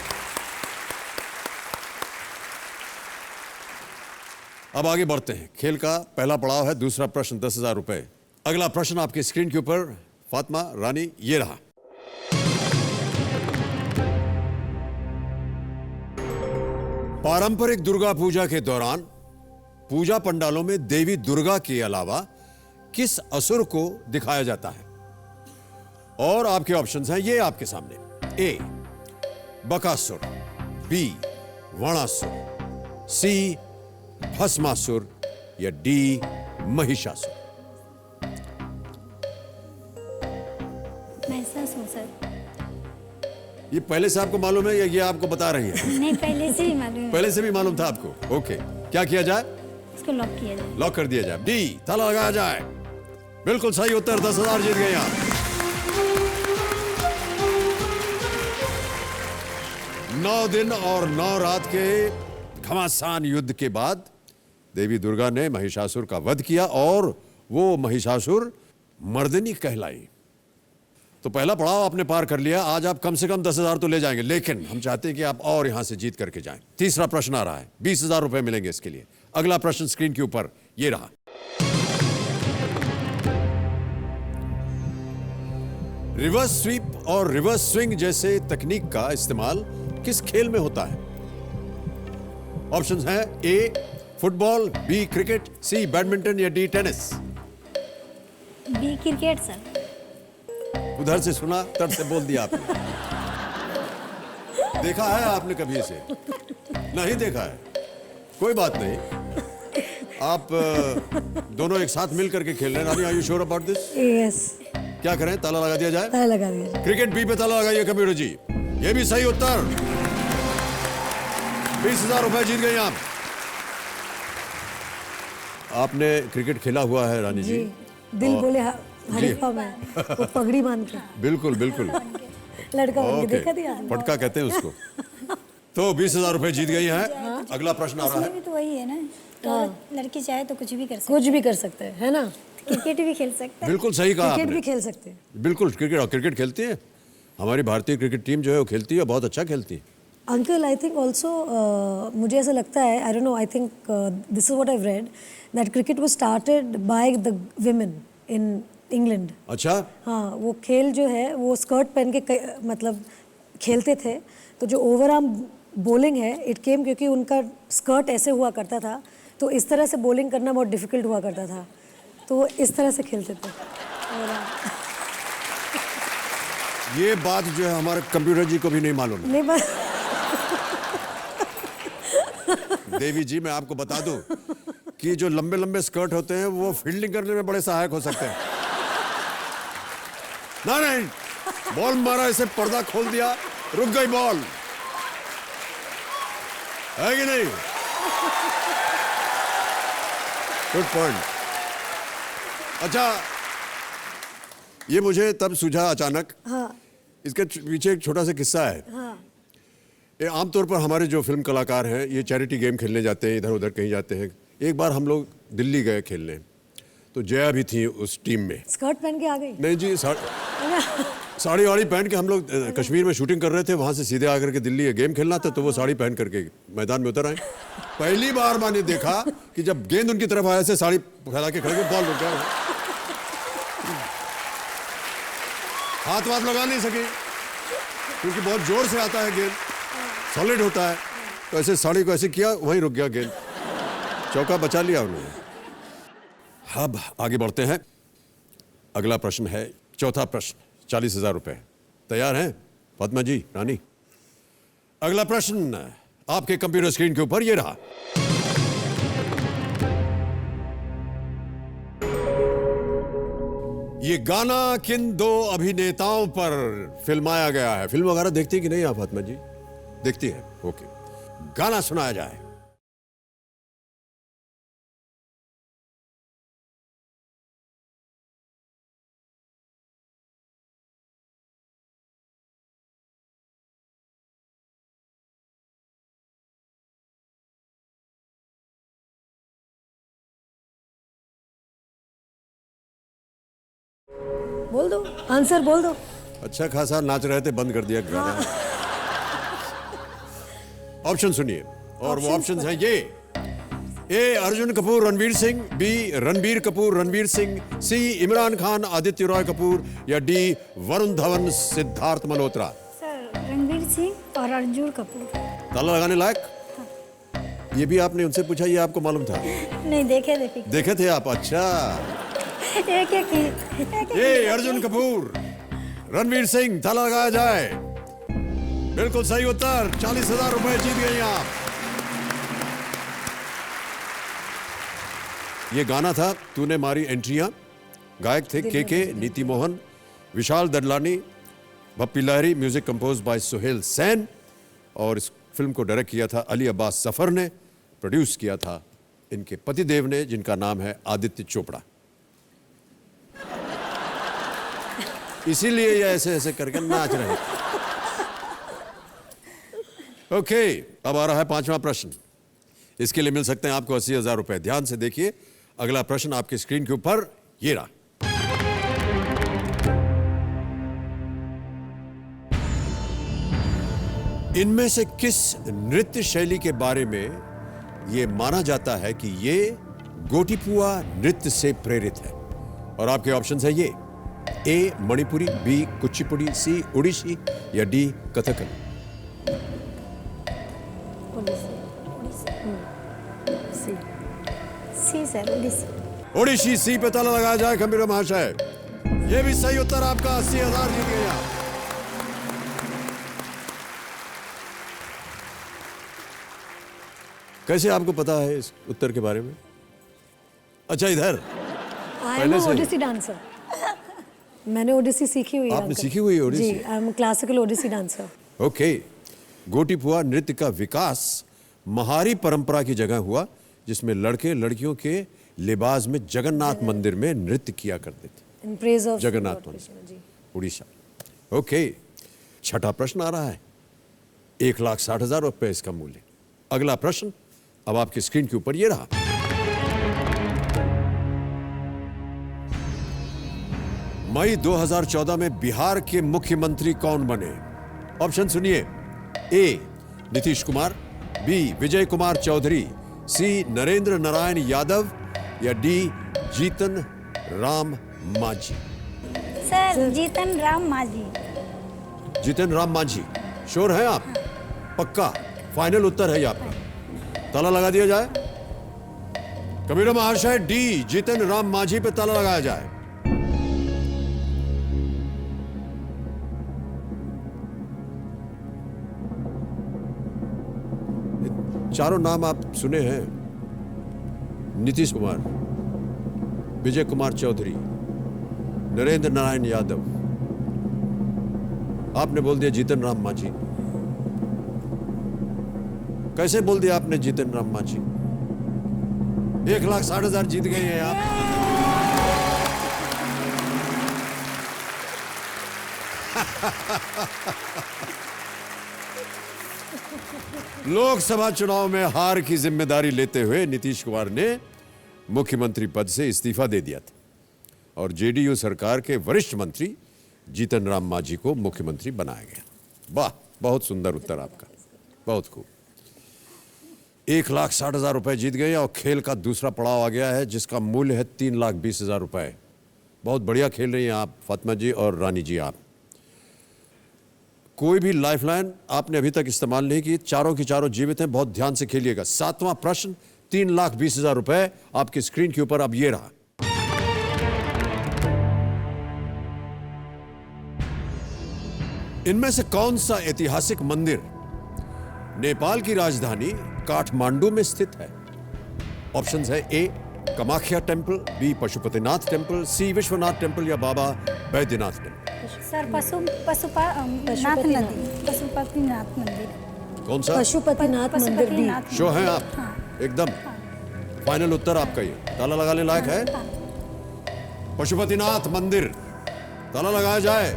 अब आगे बढ़ते हैं। खेल का पहला पड़ाव है दूसरा प्रश्न 10,000 रुपए। अगला प्रश्न आपके स्क्रीन के ऊपर फातिमा रानी ये रहा। पारंपरिक दुर्गा पूजा के दौरान पूजा पंडालों में देवी दुर्गा के अलावा किस असुर को दिखाया जाता है? और आपके ऑप्शंस हैं ये आपके सामने। ए बकासुर, बी वणासुर, सी भस्मासुर या डी महिषासुर। महिषासुर सर। ये पहले से आपको मालूम है या ये आपको बता रही है? नहीं, पहले से ही मालूम है। पहले से भी मालूम था आपको? ओके, क्या किया जाए? इसको लॉक किया जाए। लॉक कर दिया जाए। डी ताला लगाया जाए। बिल्कुल सही उत्तर। 10,000 जीत गए आप। 9 दिन और 9 रात के घमासान युद्ध के बाद देवी दुर्गा ने महिषासुर का वध किया और वो महिषासुर मर्दनी कहलाई। तो पहला पड़ाव आपने पार कर लिया। आज आप कम से कम 10,000 तो ले जाएंगे, लेकिन हम चाहते हैं कि आप और यहां से जीत करके जाएं। तीसरा प्रश्न आ रहा है, 20,000 रुपए मिलेंगे इसके लिए। अगला प्रश्न स्क्रीन के ऊपर ये रहा। रिवर्स स्वीप और रिवर्स स्विंग जैसे तकनीक का इस्तेमाल किस खेल में होता है? ऑप्शंस हैं A football, B cricket, C badminton या D tennis. B cricket sir. उधर से सुना, तब से बोल दिया आपने। देखा है आपने कभी इसे? नहीं देखा है, कोई बात नहीं। आप दोनों एक साथ मिल करके खेल रहे हैं। Rani, are you sure about this? Yes. क्या करें, ताला लगा दिया जाए? ताला लगा दिया जाए। क्रिकेट बी पे ताला लगाइए कंप्यूटर जी। ये भी सही उत्तर। 20,000 रुपए जीत गई आप। आपने क्रिकेट खेला हुआ है रानी जी? दिल बोले हरीफा में वो पगड़ी बांध के। बिल्कुल बिल्कुल। लड़का बन के देखा दिया आपने? पटका कहते हैं उसको। तो 20,000 रुपए जीत गई हैं। अगला प्रश्न आ रहा है। भी तो वही है ना, तो लड़की चाहे तो कुछ भी कर सकते कुछ भी कर सकते हैं, है ना? क्रिकेट भी खेल सकते हैं। बिल्कुल सही कहा क्रिकेट आपने। भी खेल सकते हैं। बिल्कुल क्रिकेट खेलती है हमारी भारतीय क्रिकेट टीम, जो है वो खेलती है, बहुत अच्छा खेलती है। अंकल, आई थिंक ऑल्सो मुझे ऐसा लगता है, I don't know, I think this is what I have read, that cricket was started by the women in England. अच्छा। हाँ, वो खेल जो है वो स्कर्ट पहन के मतलब खेलते थे। तो जो ओवर आर्म बॉलिंग है, इट केम क्योंकि उनका स्कर्ट ऐसे हुआ करता था, तो इस तरह से बॉलिंग करना बहुत डिफिकल्ट हुआ करता था, तो इस तरह से खेलते थे। ये बात जो है हमारे कंप्यूटर जी को भी नहीं मालूम। नहीं बस देवी जी, मैं आपको बता दूं कि जो लंबे लंबे स्कर्ट होते हैं वो फील्डिंग करने में बड़े सहायक हो सकते हैं। नहीं, बॉल मारा, इसे पर्दा खोल दिया, रुक गई बॉल, है कि नहीं? Good point. अच्छा, ये मुझे तब सूझा अचानक। हाँ। इसके पीछे एक छोटा सा किस्सा है। हाँ। ये आमतौर पर हमारे जो फिल्म कलाकार हैं, ये चैरिटी गेम खेलने जाते हैं, इधर उधर कहीं जाते हैं। एक बार हम लोग दिल्ली गए खेलने, तो जया भी थी उस टीम में। स्कर्ट पहन के आ गई? नहीं जी, साड़ी वाड़ी पहन के। हम लोग कश्मीर में शूटिंग कर रहे थे, वहां से सीधे आकर के दिल्ली गेम खेलना था, तो वो साड़ी पहन करके मैदान में उतर आए। पहली बार मैंने देखा कि जब गेंद उनकी तरफ आया से साड़ी फैला के खड़े, बॉल रुक गया, हाथ वाथ लगा नहीं सके क्योंकि बहुत जोर से आता है गेंद, सॉलिड होता है। तो ऐसे साड़ी को ऐसे किया, वहीं रुक गया गेंद, चौका बचा लिया उन्होंने। अब आगे बढ़ते हैं। अगला प्रश्न है, चौथा प्रश्न, 40,000 रुपए। तैयार हैं फातिमा जी, रानी? अगला प्रश्न आपके कंप्यूटर स्क्रीन के ऊपर ये रहा। ये गाना किन दो अभिनेताओं पर फिल्माया गया है? फिल्म वगैरह देखती है कि नहीं आप फातिमा जी? देखती है, ओके। गाना सुनाया जाए। बोल दो, आंसर बोल दो। अच्छा खासा नाच रहे थे, बंद कर दिया गाना। ऑप्शन सुनिए, और वो ऑप्शन हैं ये। ए अर्जुन कपूर रणवीर सिंह, बी रणबीर कपूर रणवीर सिंह, सी इमरान खान आदित्य रॉय कपूर, या डी वरुण धवन सिद्धार्थ मल्होत्रा। सर, रणवीर सिंह और अर्जुन कपूर। ताला लगाने लायक? ये भी आपने उनसे पूछा, ये आपको मालूम था? नहीं, देखे थे आप? अच्छा। एक ये अर्जुन कपूर रणवीर सिंह, ताला लगाया जाए। बिल्कुल सही उत्तर। 40,000 रुपए जीत गई आप। ये गाना था तूने मारी एंट्रियां। गायक थे के Neeti Mohan, Vishal Dadlani, Bappi Lahiri. Music compose by Sohail Sen, और इस फिल्म को डायरेक्ट किया था अली अब्बास सफर ने। प्रोड्यूस किया था इनके पतिदेव ने, जिनका नाम है आदित्य चोपड़ा। इसीलिए ये ऐसे ऐसे करके नाच रहे। ओके, अब आ रहा है पांचवा प्रश्न। इसके लिए मिल सकते हैं आपको 80,000 रुपए। ध्यान से देखिए, अगला प्रश्न आपके स्क्रीन के ऊपर ये रहा। इनमें से किस नृत्य शैली के बारे में ये माना जाता है कि ये गोटीपुआ नृत्य से प्रेरित है? और आपके ऑप्शंस है ये: ए मणिपुरी, बी कुचिपुड़ी, सी ओडिसी या डी कथकली। सी सर, ओडिसी। ओडिसी सी पे ताला लगाया जाए खंबीर महाशय। ये भी सही उत्तर आपका। 80,000 जीत गए आप। कैसे आपको पता है इस उत्तर के बारे में? अच्छा, इधर आई एम ओडिसी डांसर। मैंने ओडिसी सीखी हुई है। आपने सीखी हुई है ओडिसी? जी, I am classical Odissi dancer. Okay. Gotipua नृत्य का विकास महारी परंपरा की जगह हुआ, जिसमें लड़के लड़कियों के लिबास में जगन्नाथ मंदिर में नृत्य किया करते थे। इन प्रेज ऑफ जगन्नाथ मंदिर, उड़ीसा। ओके, छठा प्रश्न आ रहा है। 1,60,000 रुपए इसका मूल्य। अगला प्रश्न अब आपकी स्क्रीन के ऊपर ये रहा। मई 2014 में बिहार के मुख्यमंत्री कौन बने? ऑप्शन सुनिए: ए नीतीश कुमार, बी विजय कुमार चौधरी, सी नरेंद्र नारायण यादव या D Jitan Ram Manjhi. Sir, Jitan Ram Manjhi. Jitan Ram Manjhi, sure हैं आप? पक्का फाइनल उत्तर है ये आपका? ताला लगा दिया जाए? कबीर महाशय, डी जीतन राम मांझी पे ताला लगाया जाए। चारों नाम आप सुने हैं: नीतीश कुमार, विजय कुमार चौधरी, नरेंद्र नारायण यादव। आपने बोल दिया जीतन राम मांझी। कैसे बोल दिया आपने जीतन राम मांझी? 1,60,000 जीत गए हैं आप। लोकसभा चुनाव में हार की जिम्मेदारी लेते हुए नीतीश कुमार ने मुख्यमंत्री पद से इस्तीफा दे दिया था और जेडीयू सरकार के वरिष्ठ मंत्री जीतन राम मांझी को मुख्यमंत्री बनाया गया। वाह, बहुत सुंदर उत्तर आपका, बहुत खूब। 1,60,000 रुपए जीत गए और खेल का दूसरा पड़ाव आ गया है, जिसका मूल्य है 3,20,000 रुपए। बहुत बढ़िया खेल रही हैं आप फातिमा जी और रानी जी। आप कोई भी लाइफलाइन आपने अभी तक इस्तेमाल नहीं की, चारों की चारों जीवित हैं। बहुत ध्यान से खेलिएगा। 7वां प्रश्न, 3,20,000 रुपए आपकी स्क्रीन के ऊपर अब ये रहा। इनमें से कौन सा ऐतिहासिक मंदिर नेपाल की राजधानी काठमांडू में स्थित है? ऑप्शंस है: A Kamakhya temple, B Pashupatinath temple, C Vishwanath temple या बाबा बैद्यनाथ टेम्पल। सर, पशुपतिनाथ मंदिर। कौन सा? पशुपतिनाथ मंदिर भी। शो है आप? हाँ। एकदम फाइनल उत्तर आपका ये। ताला लगाने लायक है? पशुपतिनाथ मंदिर। ताला लगाया जाए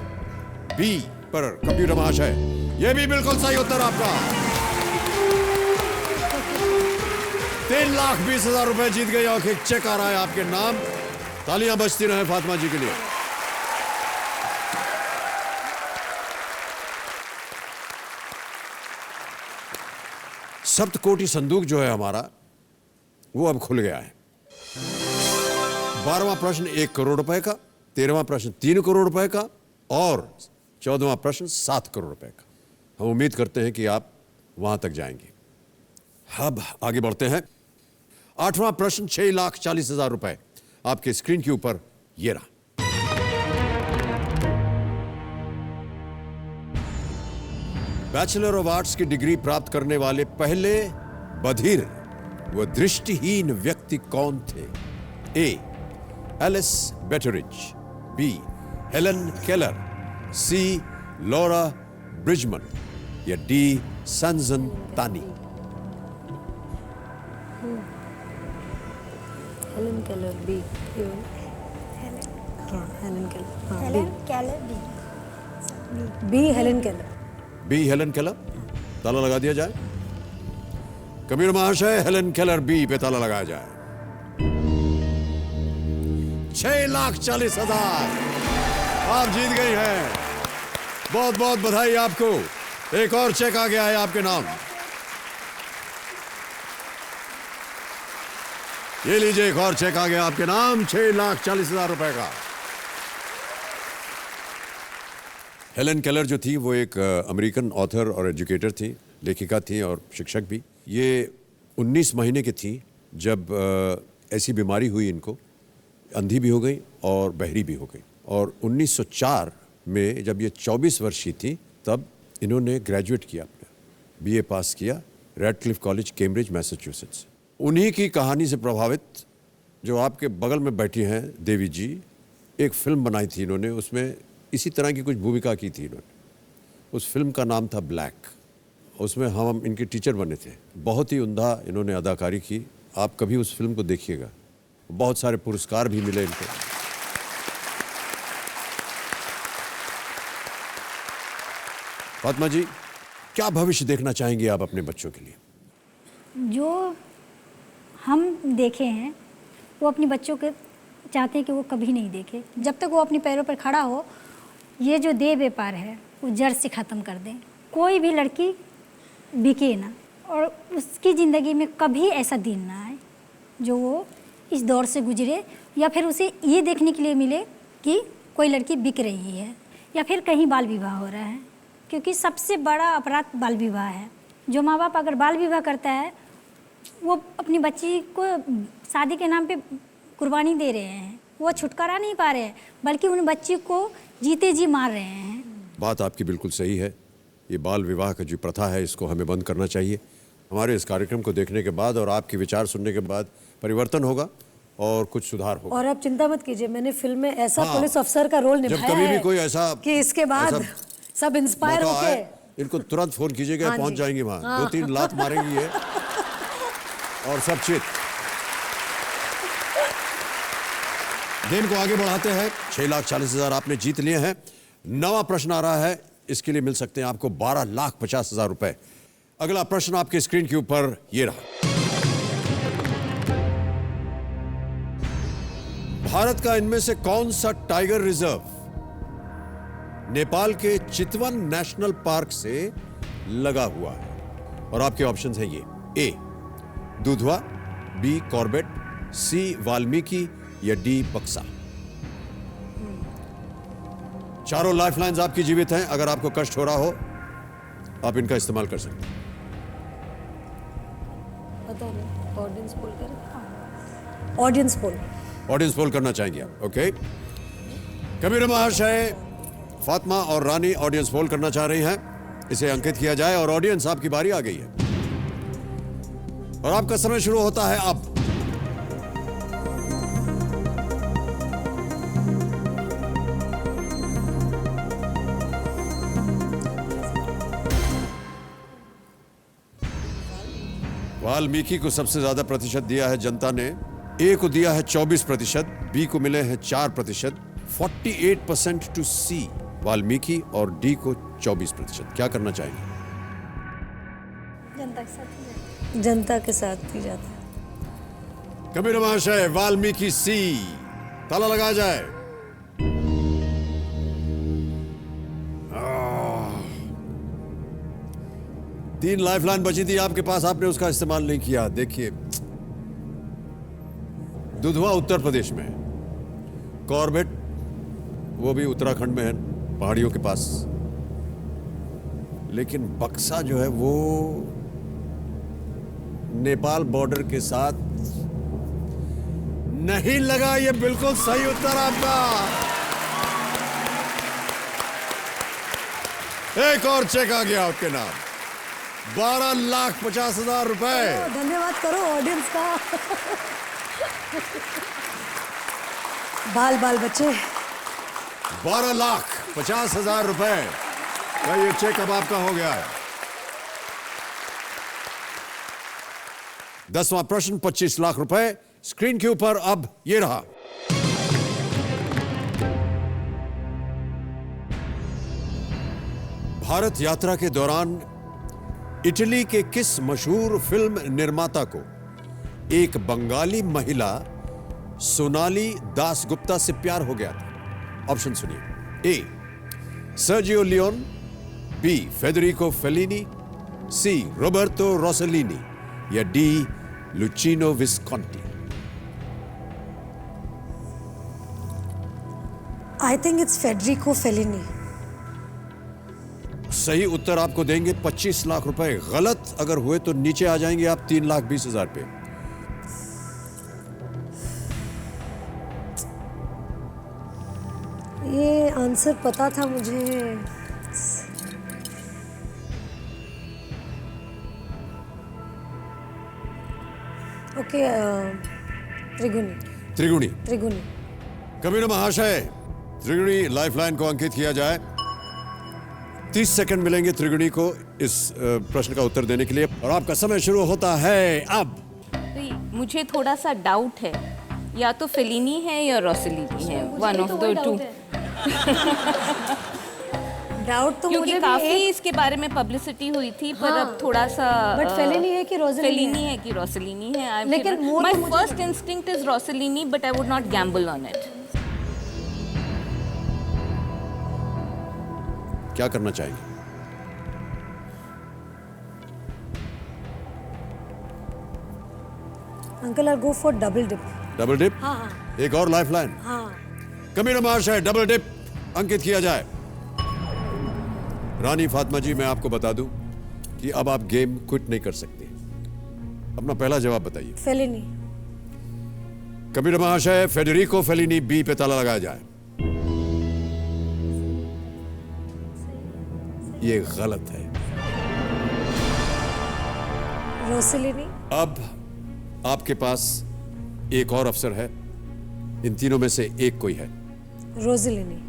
बी पर कंप्यूटर महाशय। ये भी बिल्कुल सही उत्तर आपका। 3,20,000 रुपए जीत गए और एक चेक आ रहा है आपके नाम। तालियां बजती रहे फातिमा जी के लिए। सप्तकोटि संदूक जो है हमारा, वो अब खुल गया है। 12वां प्रश्न 1 करोड़ रुपए का, 13वां प्रश्न 3 करोड़ रुपए का और 14वां प्रश्न 7 करोड़ रुपए का। हम उम्मीद करते हैं कि आप वहां तक जाएंगे। अब आगे बढ़ते हैं। 8वां प्रश्न 6,40,000 रुपए आपके स्क्रीन के ऊपर ये रहा। बैचलर ऑफ आर्ट्स की डिग्री प्राप्त करने वाले पहले बधिर व दृष्टिहीन व्यक्ति कौन थे? A Alice Betteridge, B Helen Keller, C Laura Bridgman या डी संजन तानी। Helen Keller, B. Helen Keller, हाँ, Helen Keller, B Helen Keller. B Helen Keller. ताला लगा दिया जाए? कबीर महाशय, हेलन केलर बी पे ताला लगाया जाए। 6,40,000 आप जीत गई हैं। बहुत बहुत बधाई आपको। एक और चेक आ गया है आपके नाम। ये लीजिए, एक और चेक आ गया आपके नाम, 6,40,000 रुपए का। हेलन केलर जो थी वो एक अमेरिकन ऑथर और एजुकेटर थी, लेखिका थी और शिक्षक भी। ये 19 महीने की थी जब ऐसी बीमारी हुई इनको, अंधी भी हो गई और बहरी भी हो गई। और 1904 में जब ये 24 वर्षीय थी तब इन्होंने ग्रेजुएट किया, अपना बीए पास किया रेडक्लिफ कॉलेज, कैम्ब्रिज, मैसाचुसेट्स। उन्हीं की कहानी से प्रभावित जो आपके बगल में बैठी हैं देवी जी, एक फिल्म बनाई थी इन्होंने, उसमें इसी तरह की कुछ भूमिका की थी इन्होंने। उस फिल्म का नाम था ब्लैक। उसमें हम इनके टीचर बने थे। बहुत ही उम्दा इन्होंने अदाकारी की। आप कभी उस फिल्म को देखिएगा। बहुत सारे पुरस्कार भी मिले इनको। फातिमा जी, क्या भविष्य देखना चाहेंगे आप अपने बच्चों के लिए? जो हम देखे हैं वो अपने बच्चों के चाहते हैं कि वो कभी नहीं देखे। जब तक वो अपने पैरों पर खड़ा हो, ये जो देह व्यापार है वो जड़ से ख़त्म कर दें। कोई भी लड़की बिके ना, और उसकी ज़िंदगी में कभी ऐसा दिन ना आए जो वो इस दौर से गुजरे, या फिर उसे ये देखने के लिए मिले कि कोई लड़की बिक रही है या फिर कहीं बाल विवाह हो रहा है। क्योंकि सबसे बड़ा अपराध बाल विवाह है। जो माँ बाप अगर बाल विवाह करता है, वो अपनी बच्ची को शादी के नाम पे कुर्बानी दे रहे हैं। वो छुटकारा नहीं पा रहे हैं, बल्कि उन बच्ची को जीते जी मार रहे हैं। बात आपकी बिल्कुल सही है। ये बाल विवाह का जो प्रथा है, इसको हमें बंद करना चाहिए। हमारे इस कार्यक्रम को देखने के बाद और आपके विचार सुनने के बाद परिवर्तन होगा और कुछ सुधार होगा। और आप चिंता मत कीजिए, मैंने फिल्म में ऐसा पुलिस अफसर का रोल निभाया जब कभी भी है कोई ऐसा कि इसके बाद सब इंस्पायर होके इनको तुरंत फोन कीजिएगा, हाँ पहुंच जी। जाएंगे वहां। हाँ। 2-3 लात मारेंगी ये और सब चित। दिन को आगे बढ़ाते हैं। 6,40,000 आपने जीत लिए हैं। नवा प्रश्न आ रहा है, इसके लिए मिल सकते हैं आपको 12,50,000 रुपए। अगला प्रश्न आपके स्क्रीन के ऊपर ये रहा। भारत का इनमें से कौन सा टाइगर रिजर्व नेपाल के चितवन नेशनल पार्क से लगा हुआ है? और आपके ऑप्शंस हैं ये: ए दुधवा, बी कॉर्बेट, सी वाल्मीकि या डी बक्सा। चारों लाइफलाइंस आपकी जीवित हैं। अगर आपको कष्ट हो रहा हो, आप इनका इस्तेमाल कर सकते हैं। ऑडियंस पोल करें। Audience poll. ऑडियंस पोल करना चाहेंगे आप? ओके। कबीर महाशय, फातिमा और रानी ऑडियंस पोल करना चाह रही हैं। इसे अंकित किया जाए और ऑडियंस, आपकी बारी आ गई है और आपका समय शुरू होता है अब। वाल्मीकि को सबसे ज्यादा प्रतिशत दिया है जनता ने। ए को दिया है 24%, बी को मिले हैं 4%, 48% टू सी वाल्मीकि और डी को 24%। क्या करना चाहेंगे? जनता के साथ ही जाता है। कबीर महाशय, वाल्मीकि सी। ताला लगा जाए। तीन लाइफलाइन बची थी आपके पास, आपने उसका इस्तेमाल नहीं किया। देखिए, दुधवा उत्तर प्रदेश में है, कॉर्बेट वो भी उत्तराखंड में है, पहाड़ियों के पास। लेकिन बक्सा जो है वो नेपाल बॉर्डर के साथ नहीं लगा। ये बिल्कुल सही उत्तर आपका। एक और चेक आ गया आपके नाम, 12,50,000 रुपए। धन्यवाद करो ऑडियंस का। बाल बाल बच्चे। 12,50,000 रुपए का ये चेक अब आपका हो गया है। 10वां प्रश्न, 25 लाख रुपए स्क्रीन के ऊपर अब ये रहा। भारत यात्रा के दौरान इटली के किस मशहूर फिल्म निर्माता को एक बंगाली महिला सोनाली दासगुप्ता से प्यार हो गया था? ऑप्शन सुनिए। A Sergio Leone, B Federico Fellini, C Roberto Rossellini या D Luchino Visconti? I think it's Federico Fellini. सही उत्तर आपको देंगे 25 लाख रुपए। गलत अगर हुए तो नीचे आ जाएंगे आप 3,20,000 पे। ये आंसर पता था मुझे। ओके, त्रिगुणी। त्रिगुणी। त्रिगुणी। कबीर महाशय, त्रिगुणी लाइफलाइन को अंकित किया जाए। 30 सेकंड मिलेंगे त्रिगुणी को इस प्रश्न का उत्तर देने के लिए और आपका समय शुरू होता है अब। तो मुझे थोड़ा सा डाउट है, या तो फेलिनी है या रोसेलिनी है, one of the two. Doubt तो क्योंकि मुझे काफी इसके बारे में पब्लिसिटी हुई थी, पर हाँ, अब थोड़ा सा बट फेलिनी है कि रोसेलिनी फेलिनी है कि रोसेलिनी है। लेकिन my first instinct is Rossellini, but I would not gamble on it. क्या करना चाहेंगे? Uncle, I go for double dip. Double dip? हाँ हाँ एक और लाइफलाइन। हाँ। कबीर महाशय, डबल डिप अंकित किया जाए। रानी फातिमा जी, मैं आपको बता दूं कि अब आप गेम क्विट नहीं कर सकते। अपना पहला जवाब बताइए। फेलिनी। कबीर महाशय, फेडरिको फेलिनी बी पे ताला लगाया जाए। ये गलत है। रोसेलिनी। अब आपके पास एक और अवसर है। इन तीनों में से एक कोई है। रोसेलिनी।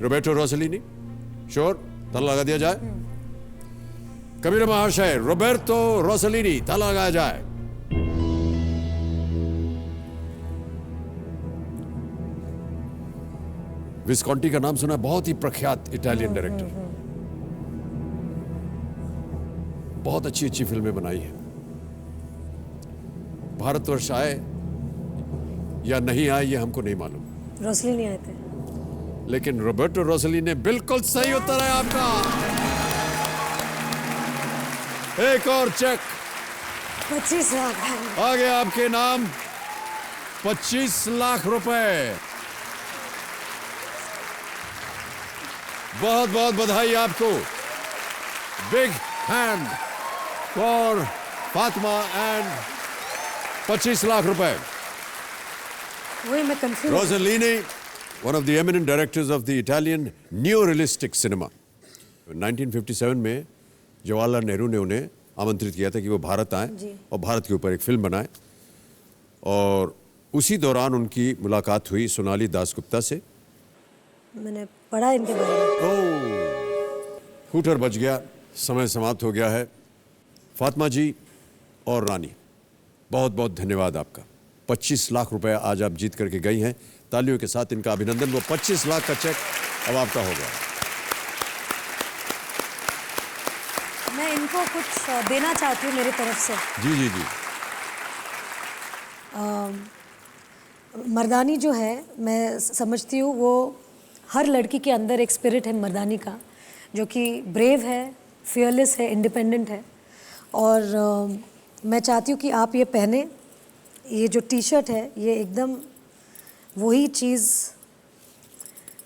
रोबर्टो रोसेलिनी? श्योर? ताला लगा दिया जाए। कबीर महाशय, रोबर्टो रोसेलिनी, ताला लगाया जाए। विस्कॉन्टी का नाम सुना, बहुत ही प्रख्यात इटालियन डायरेक्टर। बहुत अच्छी अच्छी फिल्में बनाई हैं। भारतवर्ष आए या नहीं आए ये हमको नहीं मालूम, रोसेलिनी आए थे। लेकिन रोबर्टो रोसेलिनी ने बिल्कुल सही उत्तर है आपका। एक और चेक 25 लाख आ गया आपके नाम, 25 लाख रुपए। बहुत बहुत बधाई आपको। Big hand for Fatima and 25 lakh रुपए। वही मैं confuse. Rossellini, one of the eminent directors of the Italian neo-realistic cinema. 1957 में जवाहरलाल नेहरू ने उन्हें आमंत्रित किया था कि वो भारत आए और भारत के ऊपर एक फिल्म बनाए, और उसी दौरान उनकी मुलाकात हुई सोनाली दासगुप्ता से। मैंने पढ़ा इनके बारे में। हूटर बज गया, समय समाप्त हो गया है। फातिमा जी और रानी, बहुत बहुत धन्यवाद आपका। 25 लाख रुपए आज आप जीत करके गई हैं। तालियों के साथ इनका अभिनंदन। वो 25 लाख का चेक अब आपका हो गया। मैं इनको कुछ देना चाहती हूँ मेरी तरफ से। जी जी जी। मर्दानी जो है, मैं समझती हूँ वो हर लड़की के अंदर एक स्पिरिट है मर्दानी का, जो कि ब्रेव है, फियरलेस है, इंडिपेंडेंट है। और मैं चाहती हूँ कि आप ये पहने। ये जो टी शर्ट है, ये एकदम वही चीज़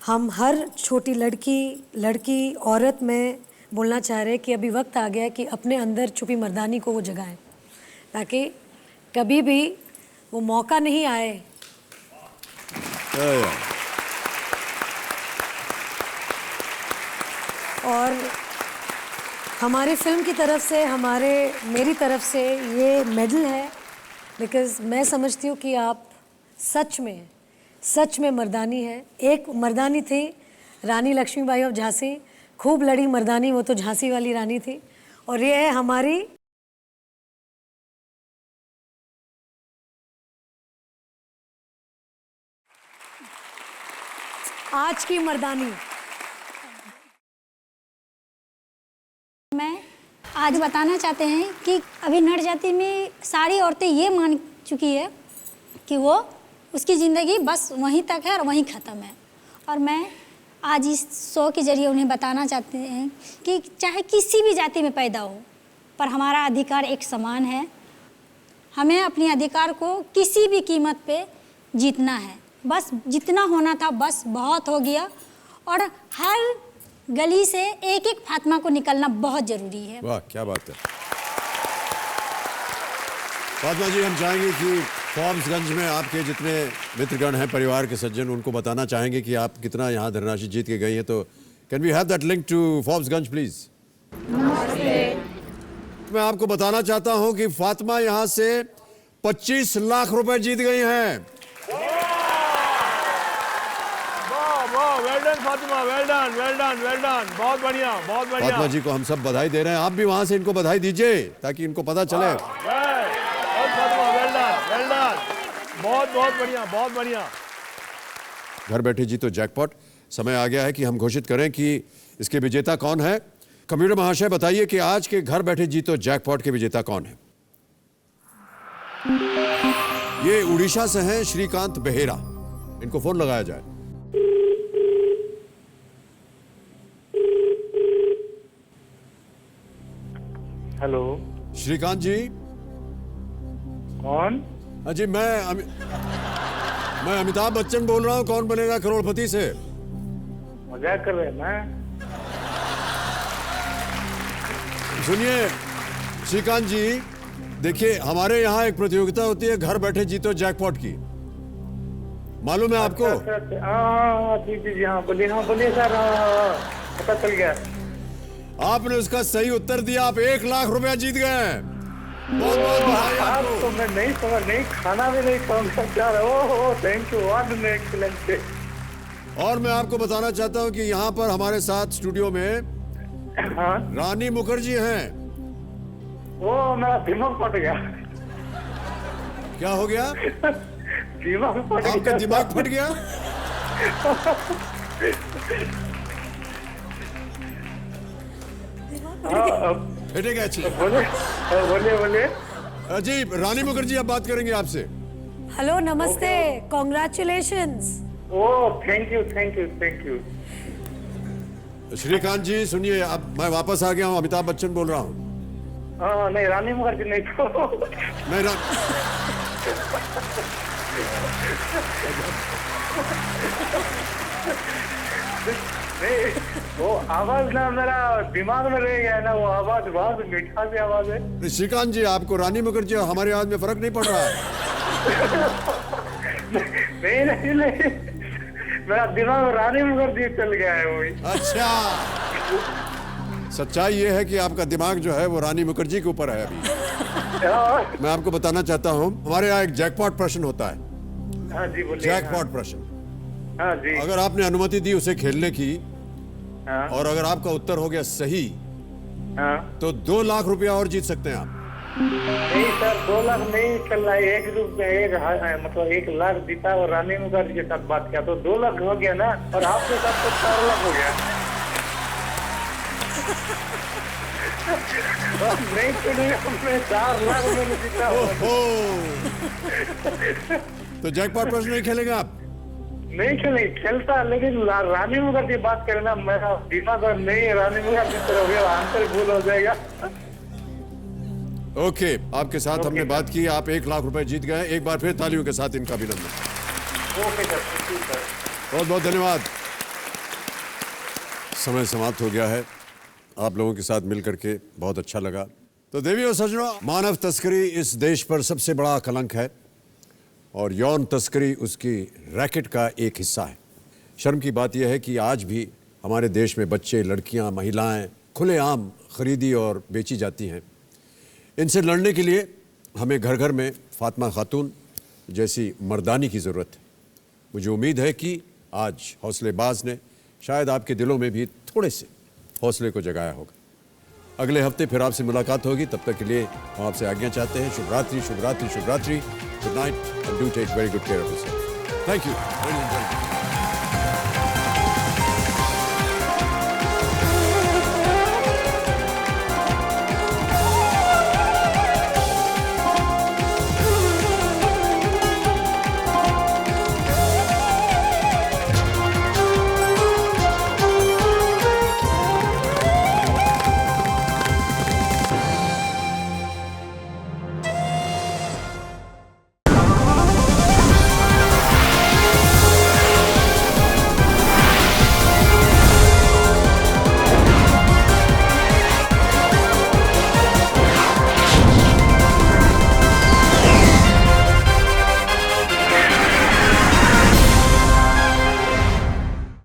हम हर छोटी लड़की औरत में बोलना चाह रहे हैं कि अभी वक्त आ गया है कि अपने अंदर छुपी मर्दानी को वो जगाएं, ताकि कभी भी वो मौका नहीं आए। और हमारी फिल्म की तरफ से, मेरी तरफ से ये मेडल है, बिकॉज़ मैं समझती हूँ कि आप सच में मर्दानी है। एक मर्दानी थी रानी लक्ष्मीबाई ऑफ झांसी, खूब लड़ी मर्दानी, वो तो झांसी वाली रानी थी। और ये है हमारी आज की मर्दानी। मैं आज बताना चाहते हैं कि अभी नर जाति में सारी औरतें ये मान चुकी है कि वो उसकी ज़िंदगी बस वहीं तक है और वहीं ख़त्म है। और मैं आज इस शो के जरिए उन्हें बताना चाहते हैं कि चाहे किसी भी जाति में पैदा हो, पर हमारा अधिकार एक समान है। हमें अपने अधिकार को किसी भी कीमत पे जीतना है। बस जितना होना था बस बहुत हो गया, और हर गली से एक एक फातिमा को निकलना बहुत ज़रूरी है। वाह, क्या बात है। फातिमा जी, हम चाहेंगे कि फॉर्ब्सगंज में आपके जितने मित्रगण हैं, परिवार के सज्जन, उनको बताना चाहेंगे कि आप कितना यहाँ धनराशि जीत के गई हैं। तो can we have that link to Forbesganj please? मैं आपको बताना चाहता हूं कि फातिमा यहां से 25 लाख रुपए जीत गई हैं। Well done Fatima, well done, well done, well done, बहुत बढ़िया, बहुत बढ़िया। फातिमा जी को हम सब बधाई दे रहे हैं, आप भी वहां से इनको बधाई दीजिए ताकि इनको पता चले। Fatima, well done, well done, बहुत बहुत बढ़िया, बहुत बढ़िया। घर बैठे जीतो जैकपॉट। समय आ गया है कि हम घोषित करें कि इसके विजेता कौन है। कंप्यूटर महाशय, बताइए कि आज के घर बैठे जीतो जैकपॉट के विजेता कौन है? ये उड़ीसा से हैं श्रीकांत बेहेरा। इनको फोन लगाया जाए। हेलो, श्रीकांत जी। कौन? जी मैं अमिताभ बच्चन बोल रहा हूँ, कौन बनेगा करोड़पति से। मजाक कर रहे हैं ना? सुनिए श्रीकांत जी, देखिए हमारे यहाँ एक प्रतियोगिता होती है घर बैठे जीतो जैकपॉट की, मालूम है आपको? जी जी जी, हाँ बोलिए, हाँ बोलिए सर, पता चल गया। आपने उसका सही उत्तर दिया, आप 1 लाख रुपया जीत गए। बहुत बहुत बधाई आपको। तो मैं नहीं समझ, नहीं खाना भी नहीं खाऊंगा यार। ओह thank you, what an excellent. और मैं आपको बताना चाहता हूँ कि यहाँ पर हमारे साथ स्टूडियो में रानी मुखर्जी हैं। ओ, मेरा दिमाग फट गया। क्या हो गया? दिमाग फट गया। आपका दिमाग फट गया? फटेगा। अच्छी बोलिए बोलिए जी, रानी मुखर्जी अब बात करेंगे आपसे। हेलो, नमस्ते, congratulations. Oh thank you, thank you, thank you. Shrikant ji सुनिए, अब मैं वापस आ गया हूँ, अमिताभ बच्चन बोल रहा हूँ। नहीं, रानी मुखर्जी नहीं तो नहीं, नहीं, वो आवाज ना मेरा दिमाग में रह गया ना, वो आवाज बहुत मीठा सी आवाज है। श्रीकांत जी, आपको रानी मुखर्जी और हमारी आवाज में फर्क नहीं पड़ रहा है? नहीं नहीं नहीं, मेरा दिमाग में रानी मुखर्जी चल गया है वही। अच्छा, सच्चाई ये है कि आपका दिमाग जो है वो रानी मुखर्जी के ऊपर है अभी। मैं आपको बताना चाहता हूँ, हमारे यहाँ एक जैकपॉट प्रश्न होता है। हाँ जी बोलिए। जैकपॉट प्रश्न। हाँ जी। अगर आपने अनुमति दी उसे खेलने की, और अगर आपका उत्तर हो गया सही, तो 2 लाख रुपया और जीत सकते हैं आप। नहीं सर, 2 लाख नहीं चल रहा है। 1 लाख जीता और रानी मुखर्जी के साथ बात किया तो 2 लाख हो गया ना, और आपके साथ तो 4 लाख हो गया। नहीं चलेगा, मैं 4 लाख मैंने जीता। तो जैकपॉट प्रश्न नहीं खेलेंगे आप? नहीं खेलता, लेकिन रानी मुखर्जी बात करे ना, मेरा दिमाग नहीं रानी मुखर्जी तरफ आंसर भूल हो जाएगा। ओके, आपके साथ हमने बात की, आप 1 लाख रुपए जीत गए। एक बार फिर तालियों के साथ इनका अभिनंदन। ओके सर, ठीक है। बहुत बहुत धन्यवाद। समय समाप्त हो गया है। आप लोगों के साथ मिल करके बहुत अच्छा लगा। तो देवी और सज्जनों, मानव तस्करी इस देश पर सबसे बड़ा कलंक है और यौन तस्करी उसकी रैकेट का एक हिस्सा है। शर्म की बात यह है कि आज भी हमारे देश में बच्चे, लड़कियां, महिलाएं खुलेआम खरीदी और बेची जाती हैं। इनसे लड़ने के लिए हमें घर घर में फातिमा खातून जैसी मर्दानी की ज़रूरत है। मुझे उम्मीद है कि आज हौसलेबाज ने शायद आपके दिलों में भी थोड़े से हौसले को जगाया होगा। अगले हफ्ते फिर आपसे मुलाकात होगी। तब तक के लिए हम आपसे आज्ञा चाहते हैं। शुभ रात्रि, शुभ रात्रि, शुभ रात्रि। Good night and do take very good care of yourself. Thank you.